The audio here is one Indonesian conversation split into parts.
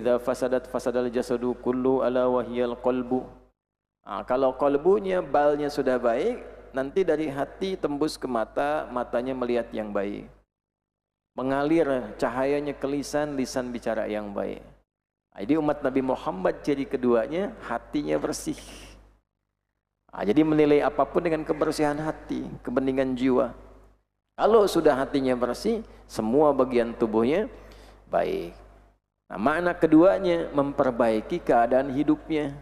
idza fasadat fasadal jasadu kullu ala wahyal qalbu. Kalau qalbunya, balnya sudah baik, nanti dari hati tembus ke mata, matanya melihat yang baik. Mengalir cahayanya ke lisan, lisan bicara yang baik. Jadi umat Nabi Muhammad jadi keduanya hatinya bersih. Jadi menilai apapun dengan kebersihan hati, kebeningan jiwa. Kalau sudah hatinya bersih, semua bagian tubuhnya baik. Nah, makna keduanya memperbaiki keadaan hidupnya.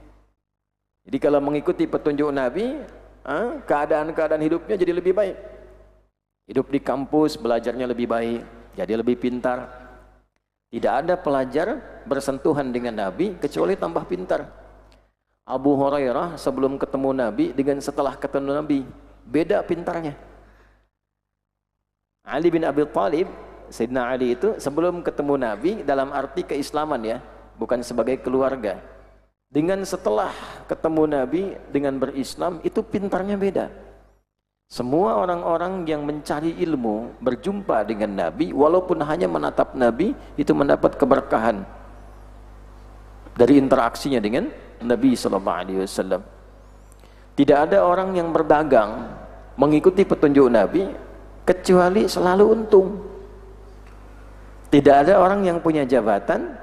Jadi kalau mengikuti petunjuk Nabi, keadaan-keadaan hidupnya jadi lebih baik. Hidup di kampus, belajarnya lebih baik, jadi lebih pintar. Tidak ada pelajar bersentuhan dengan Nabi kecuali tambah pintar. Abu Hurairah sebelum ketemu Nabi dengan setelah ketemu Nabi, beda pintarnya. Ali bin Abi Thalib, Sayyidina Ali itu sebelum ketemu Nabi dalam arti keislaman ya, bukan sebagai keluarga. Dengan setelah ketemu Nabi dengan berislam itu pintarnya beda. Semua orang-orang yang mencari ilmu berjumpa dengan Nabi, walaupun hanya menatap Nabi, itu mendapat keberkahan dari interaksinya dengan Nabi SAW. Tidak ada orang yang berdagang mengikuti petunjuk Nabi kecuali selalu untung. Tidak ada orang yang punya jabatan,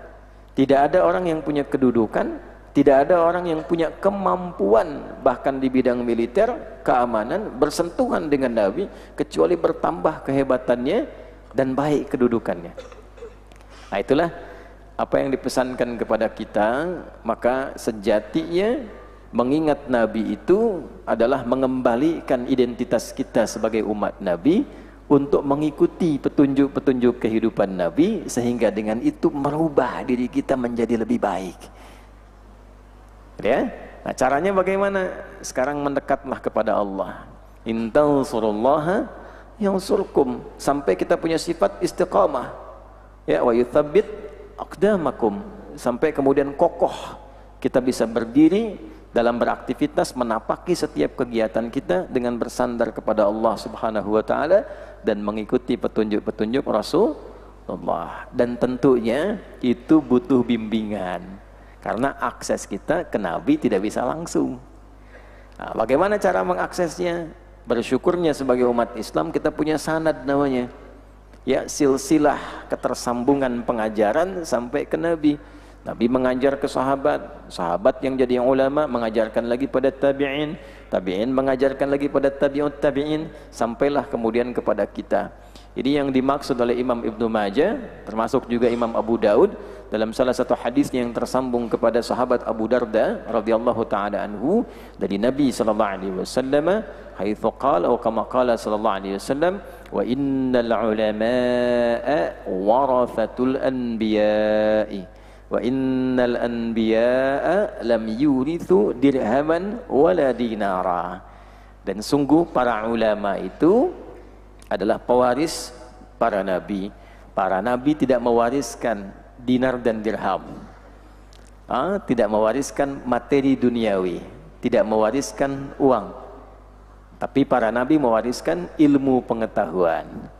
tidak ada orang yang punya kedudukan, tidak ada orang yang punya kemampuan bahkan di bidang militer, keamanan, bersentuhan dengan Nabi kecuali bertambah kehebatannya dan baik kedudukannya. Nah, itulah apa yang dipesankan kepada kita. Maka sejatinya mengingat Nabi itu adalah mengembalikan identitas kita sebagai umat Nabi untuk mengikuti petunjuk-petunjuk kehidupan Nabi, sehingga dengan itu merubah diri kita menjadi lebih baik. Ya? Nah, caranya bagaimana? Sekarang mendekatlah kepada Allah. In tansurullaha yansurkum, sampai kita punya sifat istiqamah. Ya, wa yuthabbit aqdamakum, sampai kemudian kokoh kita bisa berdiri dalam beraktivitas, menapaki setiap kegiatan kita dengan bersandar kepada Allah Subhanahu wa taala dan mengikuti petunjuk-petunjuk Rasulullah. Dan tentunya itu butuh bimbingan, karena akses kita ke Nabi tidak bisa langsung. Nah, bagaimana cara mengaksesnya? Bersyukurnya sebagai umat Islam kita punya sanad namanya, ya, silsilah ketersambungan pengajaran sampai ke Nabi. Nabi mengajar ke sahabat, sahabat yang jadi ulama mengajarkan lagi pada tabi'in, tabi'in mengajarkan lagi pada tabi'ut tabi'in, sampailah kemudian kepada kita. Ini yang dimaksud oleh Imam Ibnu Majah, termasuk juga Imam Abu Daud dalam salah satu hadisnya yang tersambung kepada sahabat Abu Darda radhiyallahu taala anhu dari Nabi sallallahu alaihi wasallam, haitsu qala atau kama qala sallallahu alaihi wasallam, wa innal ulama'a warathatul anbiya'i wa innal anbiya'a lam yurithu dirhaman wala dinara. Dan sungguh para ulama itu adalah pewaris para nabi. Para nabi tidak mewariskan dinar dan dirham, tidak mewariskan materi duniawi, tidak mewariskan uang, tapi para nabi mewariskan ilmu pengetahuan.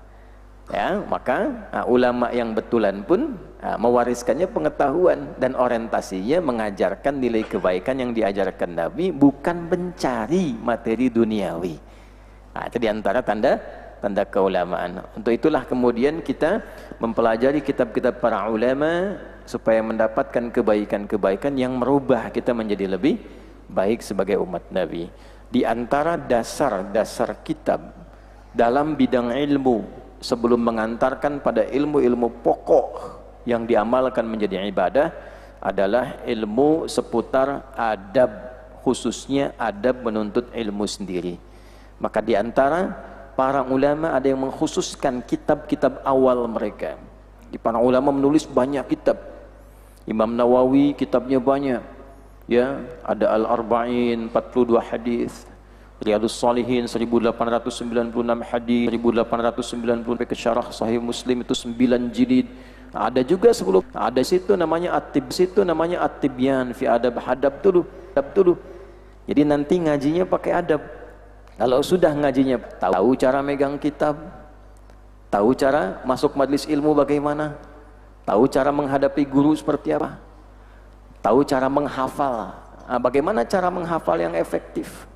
Ya, maka ulama yang betulan pun mewariskannya pengetahuan dan orientasinya mengajarkan nilai kebaikan yang diajarkan Nabi, bukan mencari materi duniawi. Itu diantara tanda keulamaan. Untuk itulah kemudian kita mempelajari kitab-kitab para ulama supaya mendapatkan kebaikan-kebaikan yang merubah kita menjadi lebih baik sebagai umat Nabi. Di antara dasar-dasar kitab dalam bidang ilmu sebelum mengantarkan pada ilmu-ilmu pokok yang diamalkan menjadi ibadah adalah ilmu seputar adab, khususnya adab menuntut ilmu sendiri. Maka di antara para ulama ada yang mengkhususkan kitab-kitab awal mereka. Di para ulama menulis banyak kitab. Imam Nawawi kitabnya banyak. Ya, ada Al-Arba'in 42 hadis. Riyadhus Shalihin 1896 hadis, 1890 ke syarah Sahih Muslim itu 9 jilid. Ada juga sebelum ada situ namanya At-Tibyan fi adab hadab dulu. Jadi nanti ngajinya pakai adab. Kalau sudah ngajinya tahu cara megang kitab, tahu cara masuk majelis ilmu bagaimana, tahu cara menghadapi guru seperti apa, tahu cara menghafal. Nah, bagaimana cara menghafal yang efektif?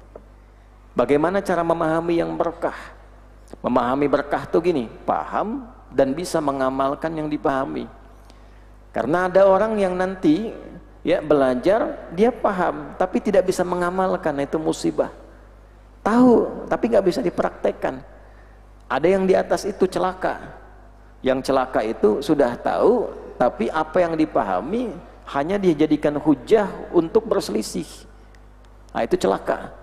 Bagaimana cara memahami yang berkah? Memahami berkah tuh gini, paham dan bisa mengamalkan yang dipahami. Karena ada orang yang nanti ya belajar, dia paham tapi tidak bisa mengamalkan, itu musibah. Tahu tapi nggak bisa dipraktekkan. Ada yang di atas itu celaka. Yang celaka itu sudah tahu tapi apa yang dipahami hanya dia jadikan hujah untuk berselisih. Nah, itu celaka.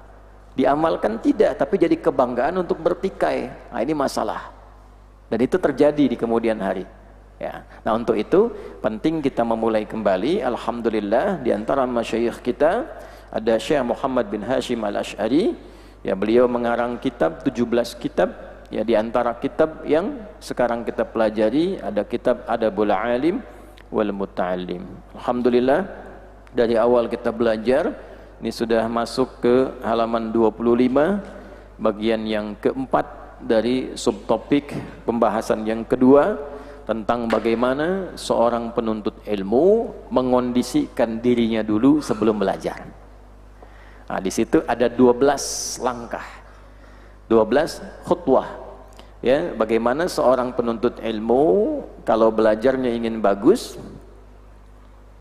Diamalkan tidak, tapi jadi kebanggaan untuk bertikai. Nah, ini masalah. Dan itu terjadi di kemudian hari. Ya. Nah, untuk itu penting kita memulai kembali. Alhamdulillah, di antara masyayikh kita ada Syekh Muhammad bin Hashim Al-Asy'ari. Ya, beliau mengarang kitab 17 kitab. Ya, di antara kitab yang sekarang kita pelajari ada kitab Adabul Alim wal Muta'allim. Alhamdulillah, dari awal kita belajar. Ini sudah masuk ke halaman 25, bagian yang keempat dari subtopik pembahasan yang kedua tentang bagaimana seorang penuntut ilmu mengondisikan dirinya dulu sebelum belajar. Nah, di situ ada 12 langkah, 12 khutwah. Ya, bagaimana seorang penuntut ilmu kalau belajarnya ingin bagus,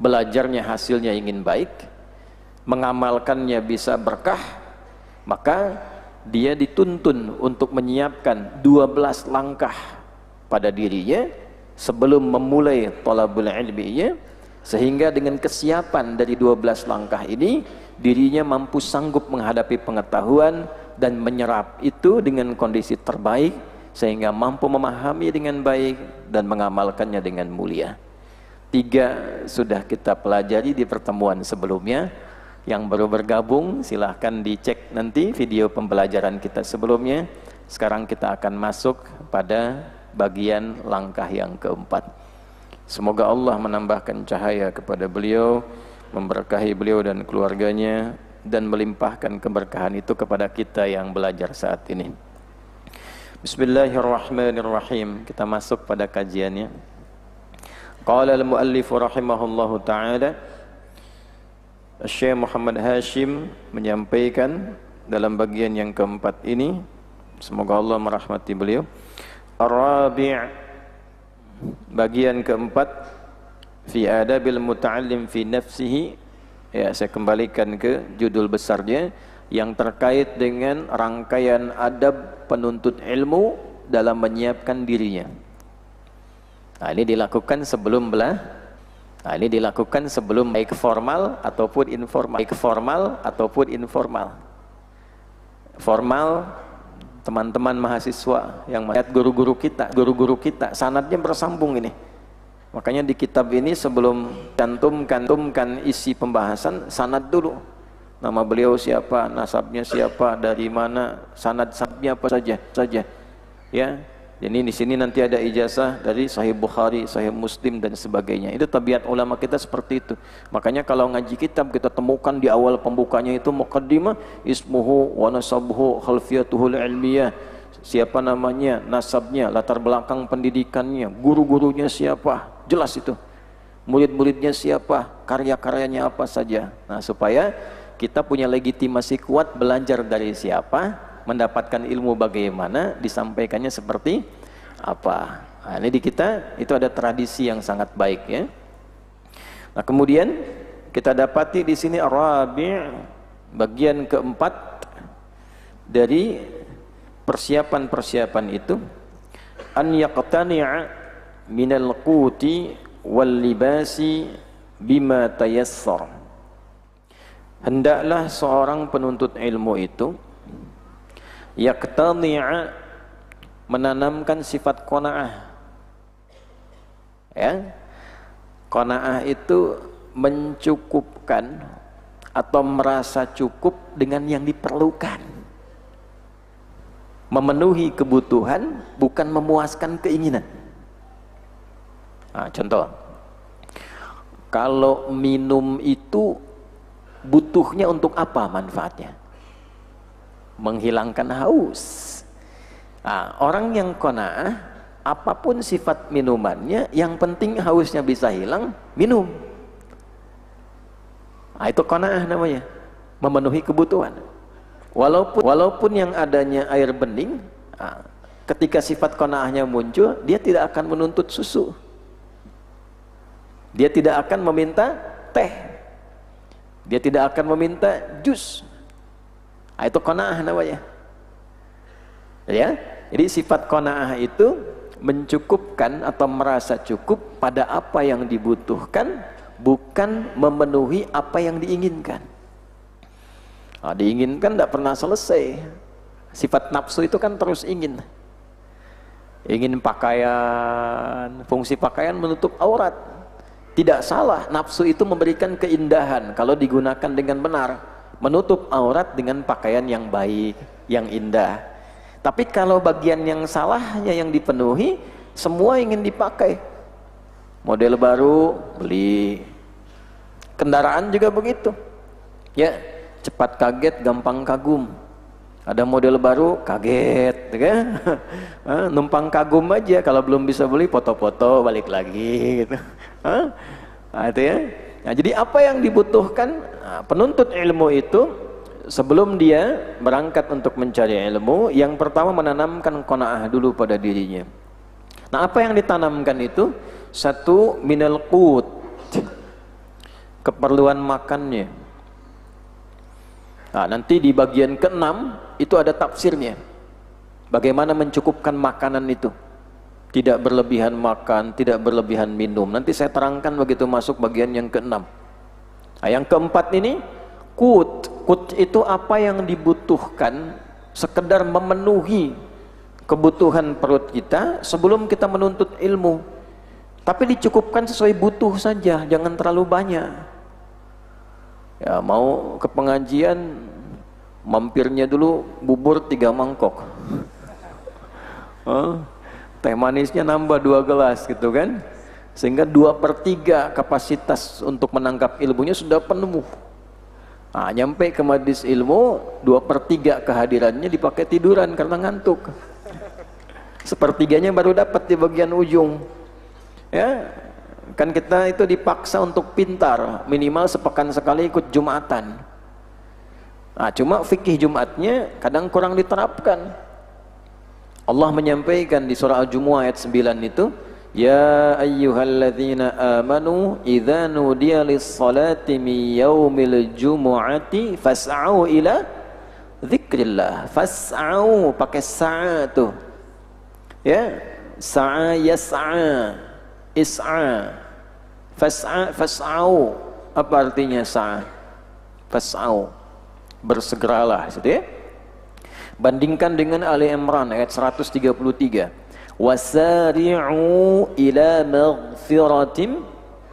belajarnya hasilnya ingin baik, mengamalkannya bisa berkah, maka dia dituntun untuk menyiapkan 12 langkah pada dirinya sebelum memulai thalabul ilminya, sehingga dengan kesiapan dari 12 langkah ini dirinya mampu sanggup menghadapi pengetahuan dan menyerap itu dengan kondisi terbaik sehingga mampu memahami dengan baik dan mengamalkannya dengan mulia. 3 sudah kita pelajari di pertemuan sebelumnya. Yang baru bergabung silahkan dicek nanti video pembelajaran kita sebelumnya. Sekarang kita akan masuk pada bagian langkah yang keempat. Semoga Allah menambahkan cahaya kepada beliau, memberkahi beliau dan keluarganya, dan melimpahkan keberkahan itu kepada kita yang belajar saat ini. Bismillahirrahmanirrahim. Kita masuk pada kajiannya. Qala al-muallif rahimahullahu ta'ala, Syekh Muhammad Hashim menyampaikan dalam bagian yang keempat ini, semoga Allah merahmati beliau. Ar-rabi', bagian keempat, fi adabil muta'allim fi nafsihi. Ya, saya kembalikan ke judul besarnya yang terkait dengan rangkaian adab penuntut ilmu dalam menyiapkan dirinya. Nah, ini dilakukan sebelum Nah, ini dilakukan sebelum baik formal ataupun informal. Baik formal ataupun informal. Formal, teman-teman mahasiswa yang melihat guru-guru kita, sanadnya bersambung ini. Makanya di kitab ini sebelum cantumkan isi pembahasan, sanad dulu. Nama beliau siapa, nasabnya siapa, dari mana, sanad-sanadnya apa saja. Ya. Jadi di sini nanti ada ijazah dari Sahih Bukhari, Sahih Muslim dan sebagainya. Itu tabiat ulama kita seperti itu. Makanya kalau ngaji kitab kita temukan di awal pembukanya itu muqaddimah, ismuhu wa nasabuhu khalfiyatuhul ilmiyah. Siapa namanya, nasabnya, latar belakang pendidikannya, guru-gurunya siapa, jelas itu. Murid-muridnya siapa, karya-karyanya apa saja. Nah, supaya kita punya legitimasi kuat belajar dari siapa, mendapatkan ilmu bagaimana, disampaikannya seperti apa. Nah, ini di kita itu ada tradisi yang sangat baik ya. Nah, kemudian kita dapati di sini ar-rabi', bagian keempat dari persiapan-persiapan itu, an yaqtani'a minal quti wal libasi bima tayassar. Hendaklah seorang penuntut ilmu itu yaqtani'a, menanamkan sifat qanaah. Ya. Qanaah itu mencukupkan atau merasa cukup dengan yang diperlukan. Memenuhi kebutuhan, bukan memuaskan keinginan. Nah, contoh. Kalau minum itu butuhnya untuk apa manfaatnya? Menghilangkan haus. Nah, orang yang qanaah, apapun sifat minumannya, yang penting hausnya bisa hilang, minum. Itu qanaah namanya, memenuhi kebutuhan. Walaupun yang adanya air bening, ketika sifat qanaahnya muncul, dia tidak akan menuntut susu, dia tidak akan meminta teh, dia tidak akan meminta jus. Itu qanaah namanya. Ya, jadi sifat qanaah itu mencukupkan atau merasa cukup pada apa yang dibutuhkan, bukan memenuhi apa yang diinginkan. Diinginkan tidak pernah selesai. Sifat nafsu itu kan terus ingin pakaian, fungsi pakaian menutup aurat. Tidak salah, nafsu itu memberikan keindahan kalau digunakan dengan benar, menutup aurat dengan pakaian yang baik, yang indah. Tapi kalau bagian yang salahnya yang dipenuhi, semua ingin dipakai. Model baru beli, kendaraan juga begitu. Ya, cepat kaget, gampang kagum. Ada model baru, kaget, kan? Numpang kagum aja. Kalau belum bisa beli, foto-foto, balik lagi, gitu. Itu ya. Nah, jadi apa yang dibutuhkan penuntut ilmu itu sebelum dia berangkat untuk mencari ilmu, yang pertama menanamkan qanaah dulu pada dirinya. Nah, apa yang ditanamkan itu? Satu, minal qut, keperluan makannya. Nah, nanti di bagian ke-6 itu ada tafsirnya. Bagaimana mencukupkan makanan itu? Tidak berlebihan makan, tidak berlebihan minum. Nanti saya terangkan begitu masuk bagian yang ke-6. Nah, yang ke-4 ini qut. Qut itu apa yang dibutuhkan, sekedar memenuhi kebutuhan perut kita sebelum kita menuntut ilmu. Tapi dicukupkan sesuai butuh saja, jangan terlalu banyak. Ya, mau ke pengajian, mampirnya dulu bubur 3 mangkok. Teh manisnya nambah 2 gelas gitu kan. Sehingga 2/3 kapasitas untuk menangkap ilmunya sudah penuh. Nah, nyampe ke majlis ilmu, 2/3 kehadirannya dipakai tiduran karena ngantuk. 1/3-nya baru dapat di bagian ujung. Ya, kan kita itu dipaksa untuk pintar, minimal sepekan sekali ikut Jumatan. Nah, cuma fikih Jumatnya kadang kurang diterapkan. Allah menyampaikan di surah Al-Jumu'ah ayat 9 itu, ya ayyuhalladzina amanu idza nudiya lis-salati min yaumil jumu'ati fas'au ila dzikrillah. Fas'au pakai sa'a tuh. Ya, sa'a yas'a, is'a. Fas'au apa artinya sa'a? Fas'au, bersegeralah, gitu ya. Bandingkan dengan Ali Imran ayat 133. Wasari'u ila maghfiratim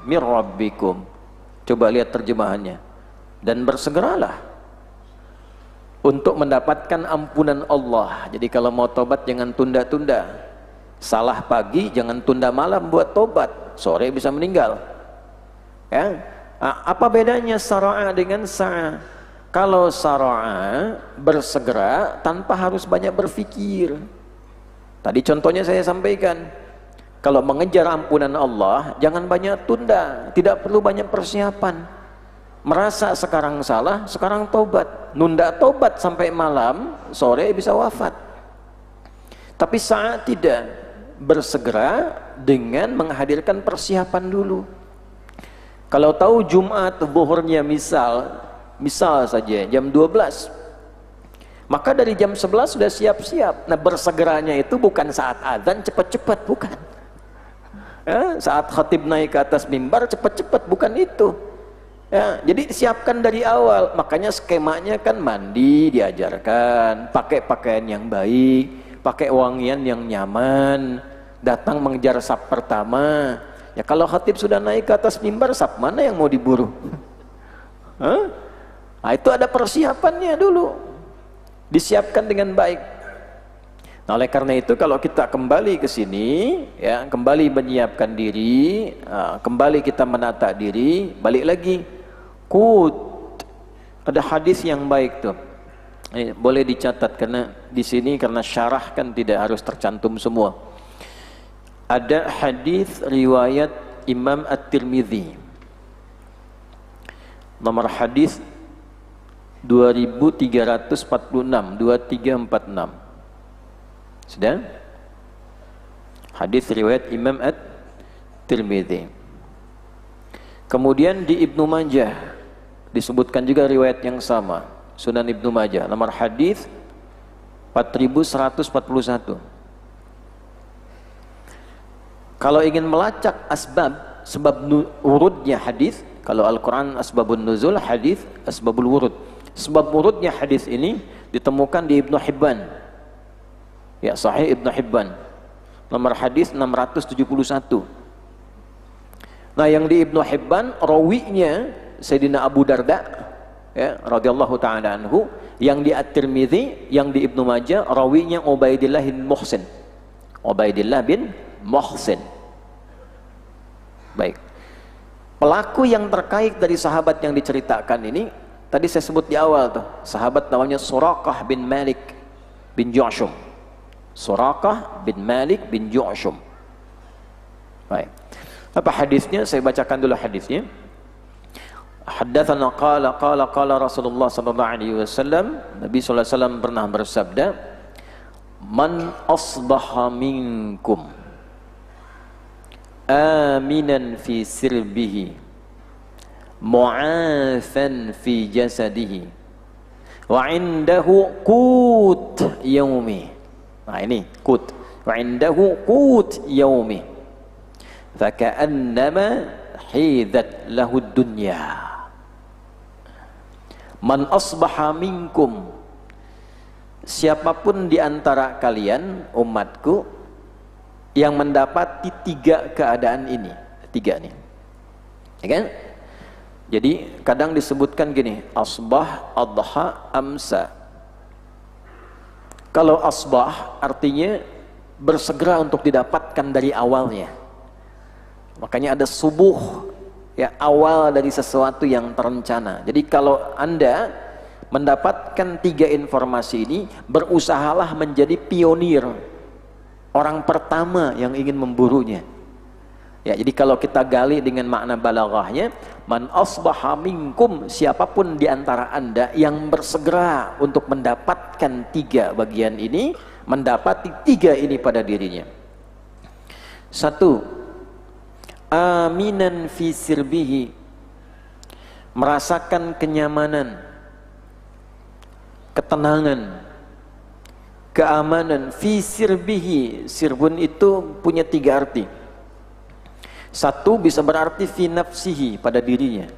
mir rabbikum. Coba lihat terjemahannya. Dan bersegeralah untuk mendapatkan ampunan Allah. Jadi kalau mau tobat jangan tunda-tunda. Salah pagi jangan tunda malam buat tobat. Sore bisa meninggal. Ya. Apa bedanya sara'a dengan sa'a? Kalau sara'a bersegera tanpa harus banyak berfikir. Tadi contohnya saya sampaikan, kalau mengejar ampunan Allah jangan banyak tunda, tidak perlu banyak persiapan. Merasa sekarang salah, sekarang tobat. Nunda tobat sampai malam, sore bisa wafat. Tapi saat tidak, bersegera dengan menghadirkan persiapan dulu. Kalau tahu Jumat zuhurnya misal saja jam 12, maka dari jam 11 sudah siap-siap. Nah, bersegeranya itu bukan saat azan cepat-cepat, bukan. Ya, saat khatib naik ke atas mimbar cepat-cepat, bukan itu. Ya, jadi siapkan dari awal. Makanya skemanya kan mandi diajarkan, pakai pakaian yang baik, pakai wangian yang nyaman, datang mengejar saf pertama. Ya, kalau khatib sudah naik ke atas mimbar, saf mana yang mau diburu? Nah, itu ada persiapannya dulu, disiapkan dengan baik. Nah, oleh karena itu kalau kita kembali ke sini, ya, kembali menyiapkan diri, kembali kita menata diri, balik lagi. Ada hadis yang baik tuh, boleh dicatat karena di sini karena syarah kan tidak harus tercantum semua. Ada hadis riwayat Imam At-Tirmidzi. nomor hadis 2346, 2346. Sudah? Hadis riwayat Imam At-Tirmidzi. Kemudian di Ibnu Majah disebutkan juga riwayat yang sama, Sunan Ibnu Majah, nomor hadis 4141. Kalau ingin melacak sebab urutnya hadis, kalau Al-Quran asbabun nuzul, hadis asbabul wurud. Sebab urutnya hadis ini ditemukan di Ibnu Hibban. Ya, Sahih Ibnu Hibban. Nomor hadis 671. Nah, yang di Ibnu Hibban rawinya Sayyidina Abu Darda, ya, radhiyallahu taala anhu. Yang di At-Tirmidzi, yang di Ibnu Majah rawinya Ubaidillah bin Muhsin. Ubaidillah bin Muhsin. Baik. Pelaku yang terkait dari sahabat yang diceritakan ini tadi saya sebut di awal tuh, sahabat namanya Suraqah bin Malik bin Ju'shum. Suraqah bin Malik bin Ju'shum. Baik. Apa hadisnya? Saya bacakan dulu hadisnya. Haddatsana qala Rasulullah sallallahu alaihi wasallam, Nabi sallallahu alaihi wasallam pernah bersabda, "Man asbaha minkum aminan fi sirbihi mu'afan fi jasadihi wa indahu qut yaumi." Nah, ini qut. Wa indahu qut yaumi. Fa ka'annama hidat lahu dunya. Man asbaha minkum, siapapun di antara kalian umatku yang mendapati tiga keadaan ini, tiga nih, ya kan? Jadi kadang disebutkan gini, asbah, adha, amsa. Kalau asbah artinya bersegera untuk didapatkan dari awalnya, makanya ada subuh, ya, awal dari sesuatu yang terencana. Jadi kalau Anda mendapatkan tiga informasi ini, berusahalah menjadi pionir, orang pertama yang ingin memburunya. Ya, jadi kalau kita gali dengan makna balaghahnya, man asbaha minkum, siapapun di antara Anda yang bersegera untuk mendapatkan tiga bagian ini, mendapati tiga ini pada dirinya. Satu, aminan fi sirbihi, merasakan kenyamanan, ketenangan, keamanan. Fi sirbihi, sirbun itu punya tiga arti. Satu bisa berarti fi nafsihi, pada dirinya.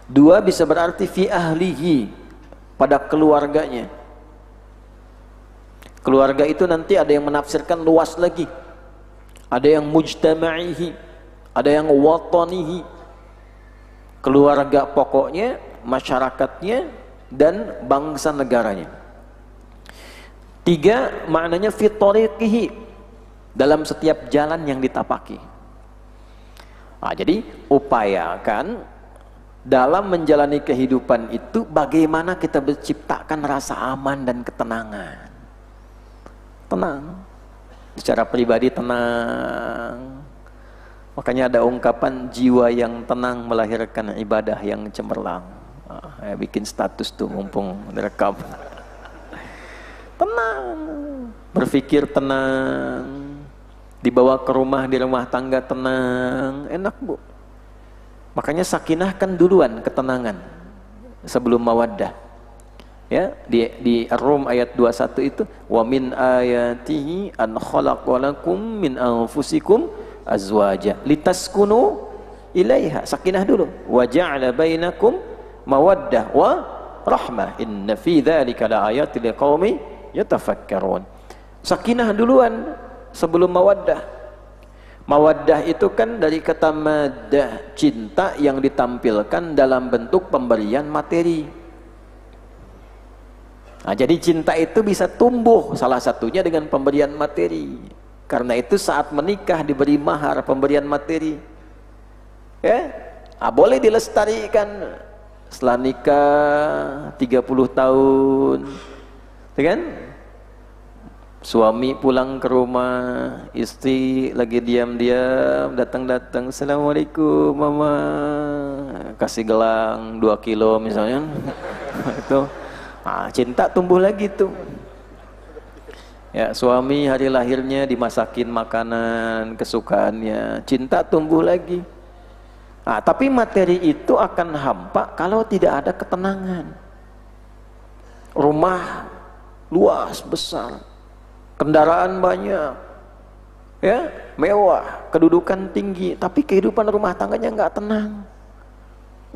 Dua bisa berarti fi ahlihi, pada keluarganya. Keluarga itu nanti ada yang menafsirkan luas lagi, ada yang mujtama'ihi, ada yang watanihi, keluarga pokoknya, masyarakatnya, dan bangsa negaranya. Tiga, maknanya fi tariqihi, dalam setiap jalan yang ditapaki. Nah, jadi upayakan dalam menjalani kehidupan itu bagaimana kita menciptakan rasa aman dan ketenangan. Tenang, secara pribadi tenang. Makanya ada ungkapan jiwa yang tenang melahirkan ibadah yang cemerlang. Saya bikin status tuh mumpung direkam. Tenang, berpikir tenang, dibawa ke rumah, di rumah tangga tenang, enak bu. Makanya sakinah kan duluan, ketenangan sebelum mawaddah. Ya, di Ar-Rum ayat 21 itu, wa min ayatihi an khalaqalakum min anfusikum azwaja litaskunu ilaiha. Sakinah dulu. Wa ja'ala bainakum mawaddah wa rahmah. Inna fi dzalika laayatil liqaumi yatafakkarun. Sakinah duluan sebelum mawaddah. Mawaddah itu kan dari kata maddah, cinta yang ditampilkan dalam bentuk pemberian materi. Nah, jadi cinta itu bisa tumbuh salah satunya dengan pemberian materi. Karena itu saat menikah diberi mahar, pemberian materi. Ya, boleh dilestarikan setelah nikah 30 tahun. Ya kan? Suami pulang ke rumah, istri lagi diam-diam, datang-datang, assalamualaikum mama. kasih gelang 2 kilo misalnya. Itu cinta tumbuh lagi tuh. Ya, suami hari lahirnya dimasakin makanan kesukaannya, cinta tumbuh lagi. Tapi materi itu akan hampa kalau tidak ada ketenangan. Rumah luas besar, kendaraan banyak, ya, mewah, kedudukan tinggi, tapi kehidupan rumah tangganya nggak tenang,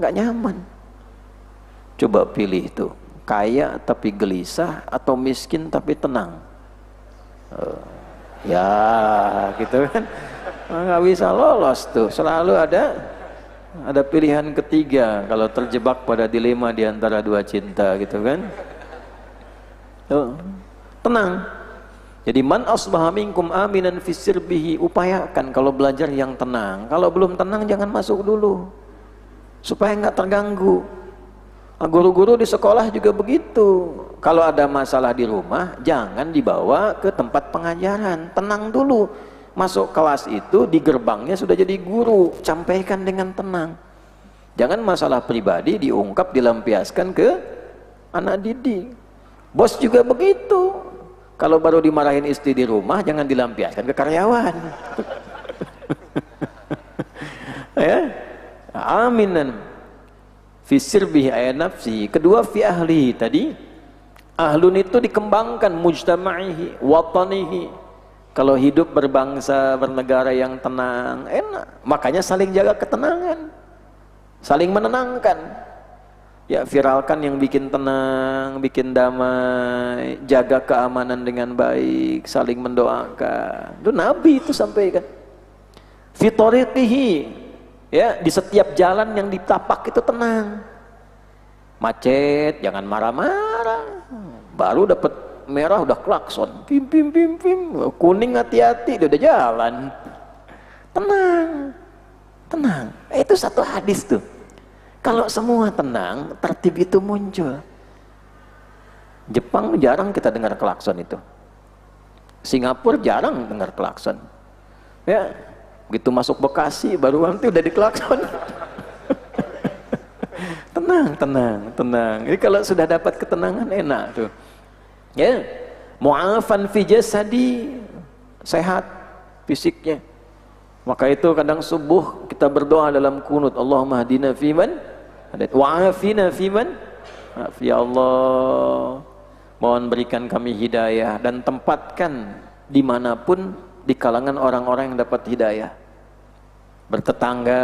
nggak nyaman. Coba pilih tuh, kaya tapi gelisah atau miskin tapi tenang. Ya gitu kan, nggak bisa lolos tuh. Selalu ada pilihan ketiga kalau terjebak pada dilema di antara dua cinta gitu kan. Tenang. Jadi man asbaha minkum aminan fi sirbihi, upayakan kalau belajar yang tenang. Kalau belum tenang jangan masuk dulu, supaya nggak terganggu. Guru-guru di sekolah juga begitu. Kalau ada masalah di rumah, jangan dibawa ke tempat pengajaran. Tenang dulu. Masuk kelas itu, di gerbangnya sudah jadi guru. Sampaikan dengan tenang. Jangan masalah pribadi diungkap, dilampiaskan ke anak didik. Bos juga begitu. Kalau baru dimarahin istri di rumah, jangan dilampiaskan ke karyawan. Ya, aminan fi sirbihi ay nafsi. Kedua fi ahli tadi, ahlun itu dikembangkan, mujtama'ihi, watanihi. Kalau hidup berbangsa, bernegara yang tenang, enak. Makanya saling jaga ketenangan, saling menenangkan. Ya, viralkan yang bikin tenang, bikin damai, jaga keamanan dengan baik, saling mendoakan. Itu Nabi itu sampaikan. Fi tariqihi, ya, di setiap jalan yang ditapak itu tenang. Macet jangan marah-marah, baru dapat merah udah klakson, pim pim pim pim, kuning hati-hati, udah jalan. Tenang. Itu satu hadis tuh. Kalau semua tenang, tertib itu muncul. Jepang jarang kita dengar klakson itu. Singapura jarang dengar klakson. Ya, begitu masuk Bekasi baru nanti udah diklakson. tenang. Jadi kalau sudah dapat ketenangan enak tuh. Ya, mu'afan fi jasadi, sehat fisiknya. Maka itu kadang subuh kita berdoa dalam kunut, Allahumma hadina fiman wa'afina fiman, ya Allah, mohon berikan kami hidayah dan tempatkan dimanapun di kalangan orang-orang yang dapat hidayah. Bertetangga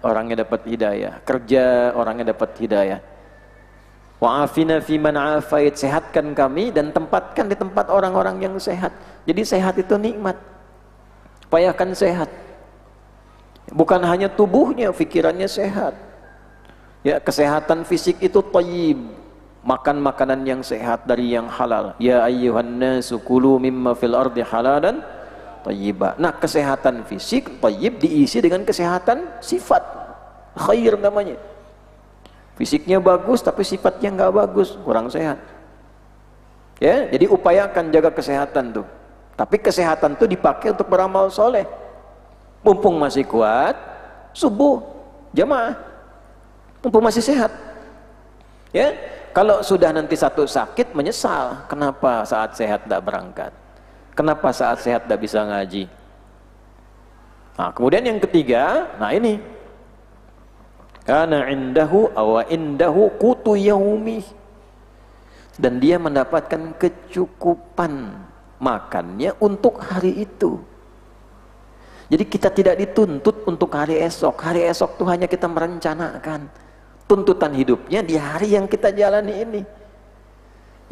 orangnya dapat hidayah, kerja orangnya dapat hidayah. Wa'afina fiman afait, sehatkan kami dan tempatkan di tempat orang-orang yang sehat. Jadi sehat itu nikmat. Upayakan sehat. Bukan hanya tubuhnya, pikirannya sehat. Ya, kesehatan fisik itu thayyib. Makan makanan yang sehat dari yang halal. Ya ayyuhan nasu kulu mimma fil ardi halalan thayyiba. Nah, kesehatan fisik thayyib diisi dengan kesehatan sifat. Khair namanya. Fisiknya bagus tapi sifatnya nggak bagus, kurang sehat. Ya, jadi upayakan jaga kesehatan tuh. Tapi kesehatan tuh dipakai untuk beramal soleh. Mumpung masih kuat, subuh jamaah. Mumpung masih sehat. Ya, kalau sudah nanti satu sakit menyesal, kenapa saat sehat tidak berangkat? Kenapa saat sehat tidak bisa ngaji? Nah, kemudian yang ketiga, nah ini. Kana indahu aw indahu qutu yaumi. Dan dia mendapatkan kecukupan makannya untuk hari itu. Jadi kita tidak dituntut untuk hari esok. Hari esok itu hanya kita merencanakan. Tuntutan hidupnya di hari yang kita jalani ini.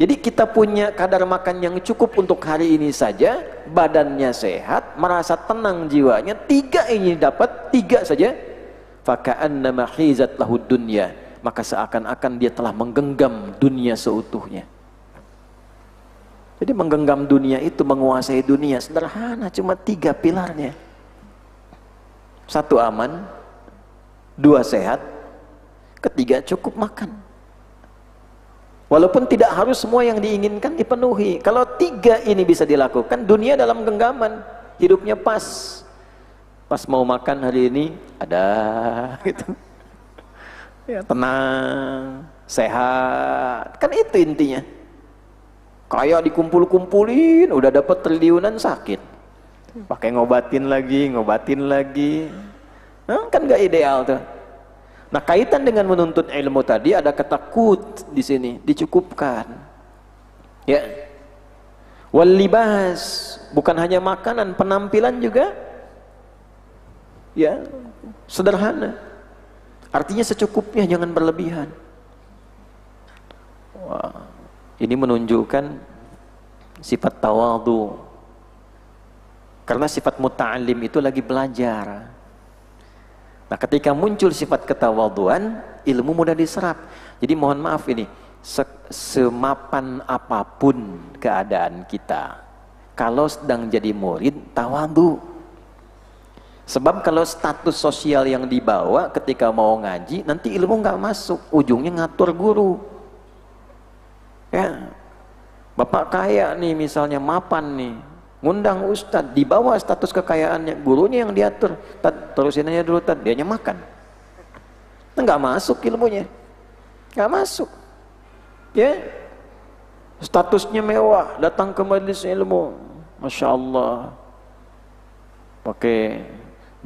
Jadi kita punya kadar makan yang cukup untuk hari ini saja, badannya sehat, merasa tenang jiwanya, 3 ini dapat, 3 saja. Faka'annama hizat lahud dunya, maka seakan-akan dia telah menggenggam dunia seutuhnya. Jadi menggenggam dunia itu menguasai dunia, sederhana, cuma 3 pilarnya. 1 aman, 2 sehat, 3 cukup makan. Walaupun tidak harus semua yang diinginkan dipenuhi. Kalau 3 ini bisa dilakukan, dunia dalam genggaman, hidupnya pas. Pas mau makan hari ini ada gitu. Ya, tenang, sehat. Kan itu intinya. Kayak dikumpul-kumpulin, udah dapat triliunan sakit. Pakai ngobatin lagi. Kan nggak ideal tuh. Nah, kaitan dengan menuntut ilmu tadi ada kata qut di sini, dicukupkan. Ya. Wal libas, bukan hanya makanan, penampilan juga ya sederhana. Artinya secukupnya, jangan berlebihan. Wah, ini menunjukkan sifat tawadhu. Karena sifat muta'alim itu lagi belajar. Nah, ketika muncul sifat ketawadhuan, ilmu mudah diserap. Jadi mohon maaf ini, semapan apapun keadaan kita, kalau sedang jadi murid, tawadhu. Sebab kalau status sosial yang dibawa ketika mau ngaji, nanti ilmu nggak masuk, ujungnya ngatur guru. Ya, bapak kaya nih misalnya, mapan nih, ngundang ustadz, di bawah status kekayaannya, gurunya yang diatur, terusin aja dulu, dianya makan. Nggak masuk ilmunya, nggak masuk. Ya, statusnya mewah, datang ke majelis ilmu, masya Allah, pakai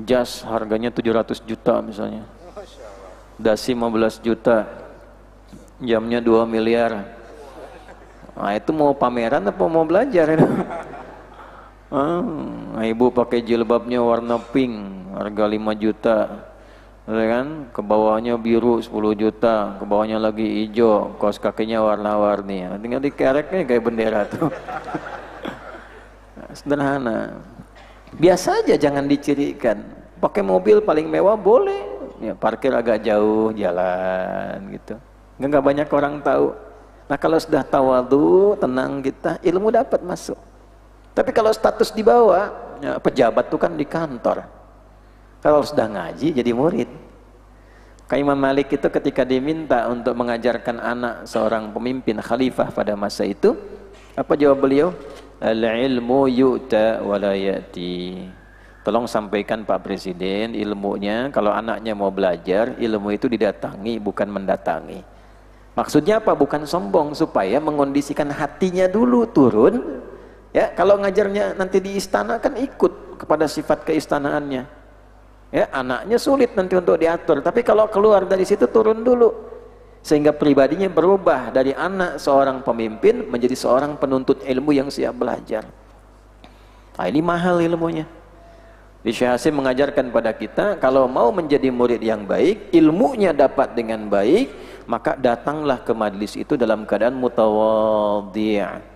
jas harganya 700 juta misalnya, dasi 15 juta, jamnya 2 miliar. Nah, itu mau pameran apa mau belajar? Ibu pakai jilbabnya warna pink, harga 5 juta, kan? Ke bawahnya biru 10 juta, ke bawahnya lagi hijau, kaos kakinya warna-warni. Tinggal dikereknya kayak bendera tuh. Sederhana. Biasa aja, jangan dicirikan. Pakai mobil paling mewah boleh, ya, parkir agak jauh jalan gitu. Nggak banyak orang tahu. Nah, kalau sudah tawadhu, tenang kita, ilmu dapat masuk. Tapi kalau status di bawah, ya, pejabat tuh kan di kantor. Kalau sudah ngaji jadi murid. Kayak Imam Malik itu ketika diminta untuk mengajarkan anak seorang pemimpin khalifah pada masa itu, apa jawab beliau? Al-ilmu yu'ta wa la ya'ti. Tolong sampaikan Pak Presiden, ilmunya kalau anaknya mau belajar, ilmu itu didatangi bukan mendatangi. Maksudnya apa? Bukan sombong, supaya mengondisikan hatinya dulu turun. Ya, kalau ngajarnya nanti di istana kan ikut kepada sifat keistanaannya. Ya, anaknya sulit nanti untuk diatur. Tapi kalau keluar dari situ turun dulu, sehingga pribadinya berubah dari anak seorang pemimpin menjadi seorang penuntut ilmu yang siap belajar. Nah, ini mahal ilmunya. Di Syekh Hasim mengajarkan pada kita, kalau mau menjadi murid yang baik, ilmunya dapat dengan baik, maka datanglah ke majlis itu dalam keadaan mutawadhi'.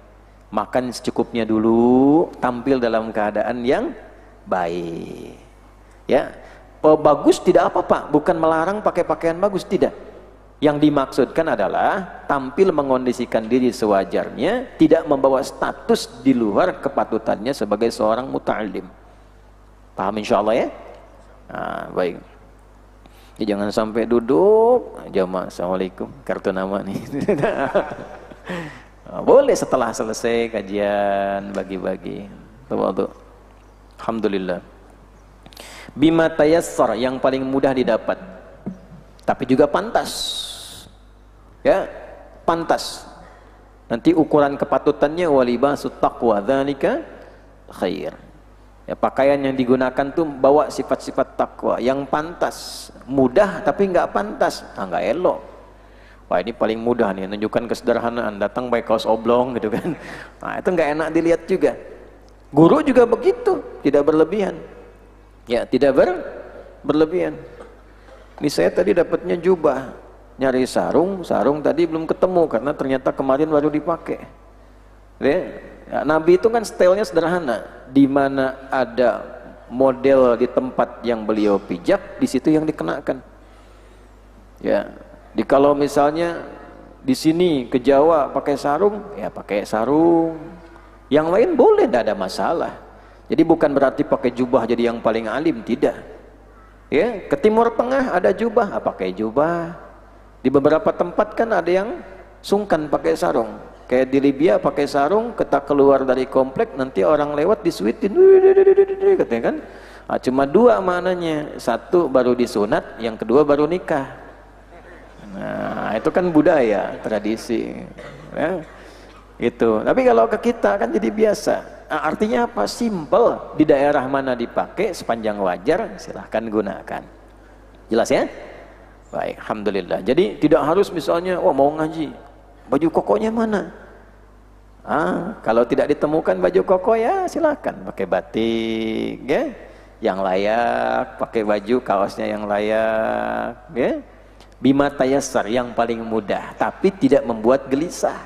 Makan secukupnya dulu, tampil dalam keadaan yang baik. Ya, bagus tidak apa-apa, bukan melarang pakai pakaian bagus, tidak. Yang dimaksudkan adalah tampil mengondisikan diri sewajarnya, tidak membawa status di luar kepatutannya sebagai seorang muta'alim. Paham insyaallah ya? Nah, baik. Ya, jangan sampai duduk jamaah, assalamualaikum, kartu nama nih. Boleh setelah selesai kajian bagi-bagi. Tawadhu. Alhamdulillah. Bima tayassar, yang paling mudah didapat. Tapi juga pantas. Ya, pantas. Nanti ukuran kepatutannya walibasut taqwa dzalika khair. Ya, pakaian yang digunakan tuh bawa sifat-sifat takwa yang pantas, mudah tapi nggak pantas, nggak elok. Wah, ini paling mudah nih, menunjukkan kesederhanaan, datang pakai kaos oblong gitu kan. Nah, itu nggak enak dilihat juga. Guru juga begitu, tidak berlebihan. Ya, tidak berlebihan. Ini saya tadi dapatnya jubah, nyari sarung tadi belum ketemu karena ternyata kemarin baru dipakai. Ya, Nabi itu kan stylenya sederhana, di mana ada model di tempat yang beliau pijak, di situ yang dikenakan. Ya, kalau misalnya di sini ke Jawa pakai sarung, ya pakai sarung. Yang lain boleh, tidak ada masalah. Jadi bukan berarti pakai jubah jadi yang paling alim, tidak. Ya, ke Timur Tengah ada jubah, pakai jubah. Di beberapa tempat kan ada yang sungkan pakai sarung. Kayak di Libya pakai sarung, kita keluar dari komplek, nanti orang lewat disuitin, katanya kan. Nah, cuma dua maknanya, satu baru disunat, yang kedua baru nikah. Nah, itu kan budaya, tradisi. Ya. Itu. Tapi kalau ke kita kan jadi biasa. Nah, artinya apa? Simple. Di daerah mana dipakai sepanjang wajar, silahkan gunakan. Jelas ya? Baik, alhamdulillah. Jadi tidak harus misalnya, wah mau ngaji, baju kokonya mana? Kalau tidak ditemukan baju koko ya silahkan pakai batik, ya, yang layak, pakai baju kaosnya yang layak, ya. Bima tayassar, yang paling mudah, tapi tidak membuat gelisah.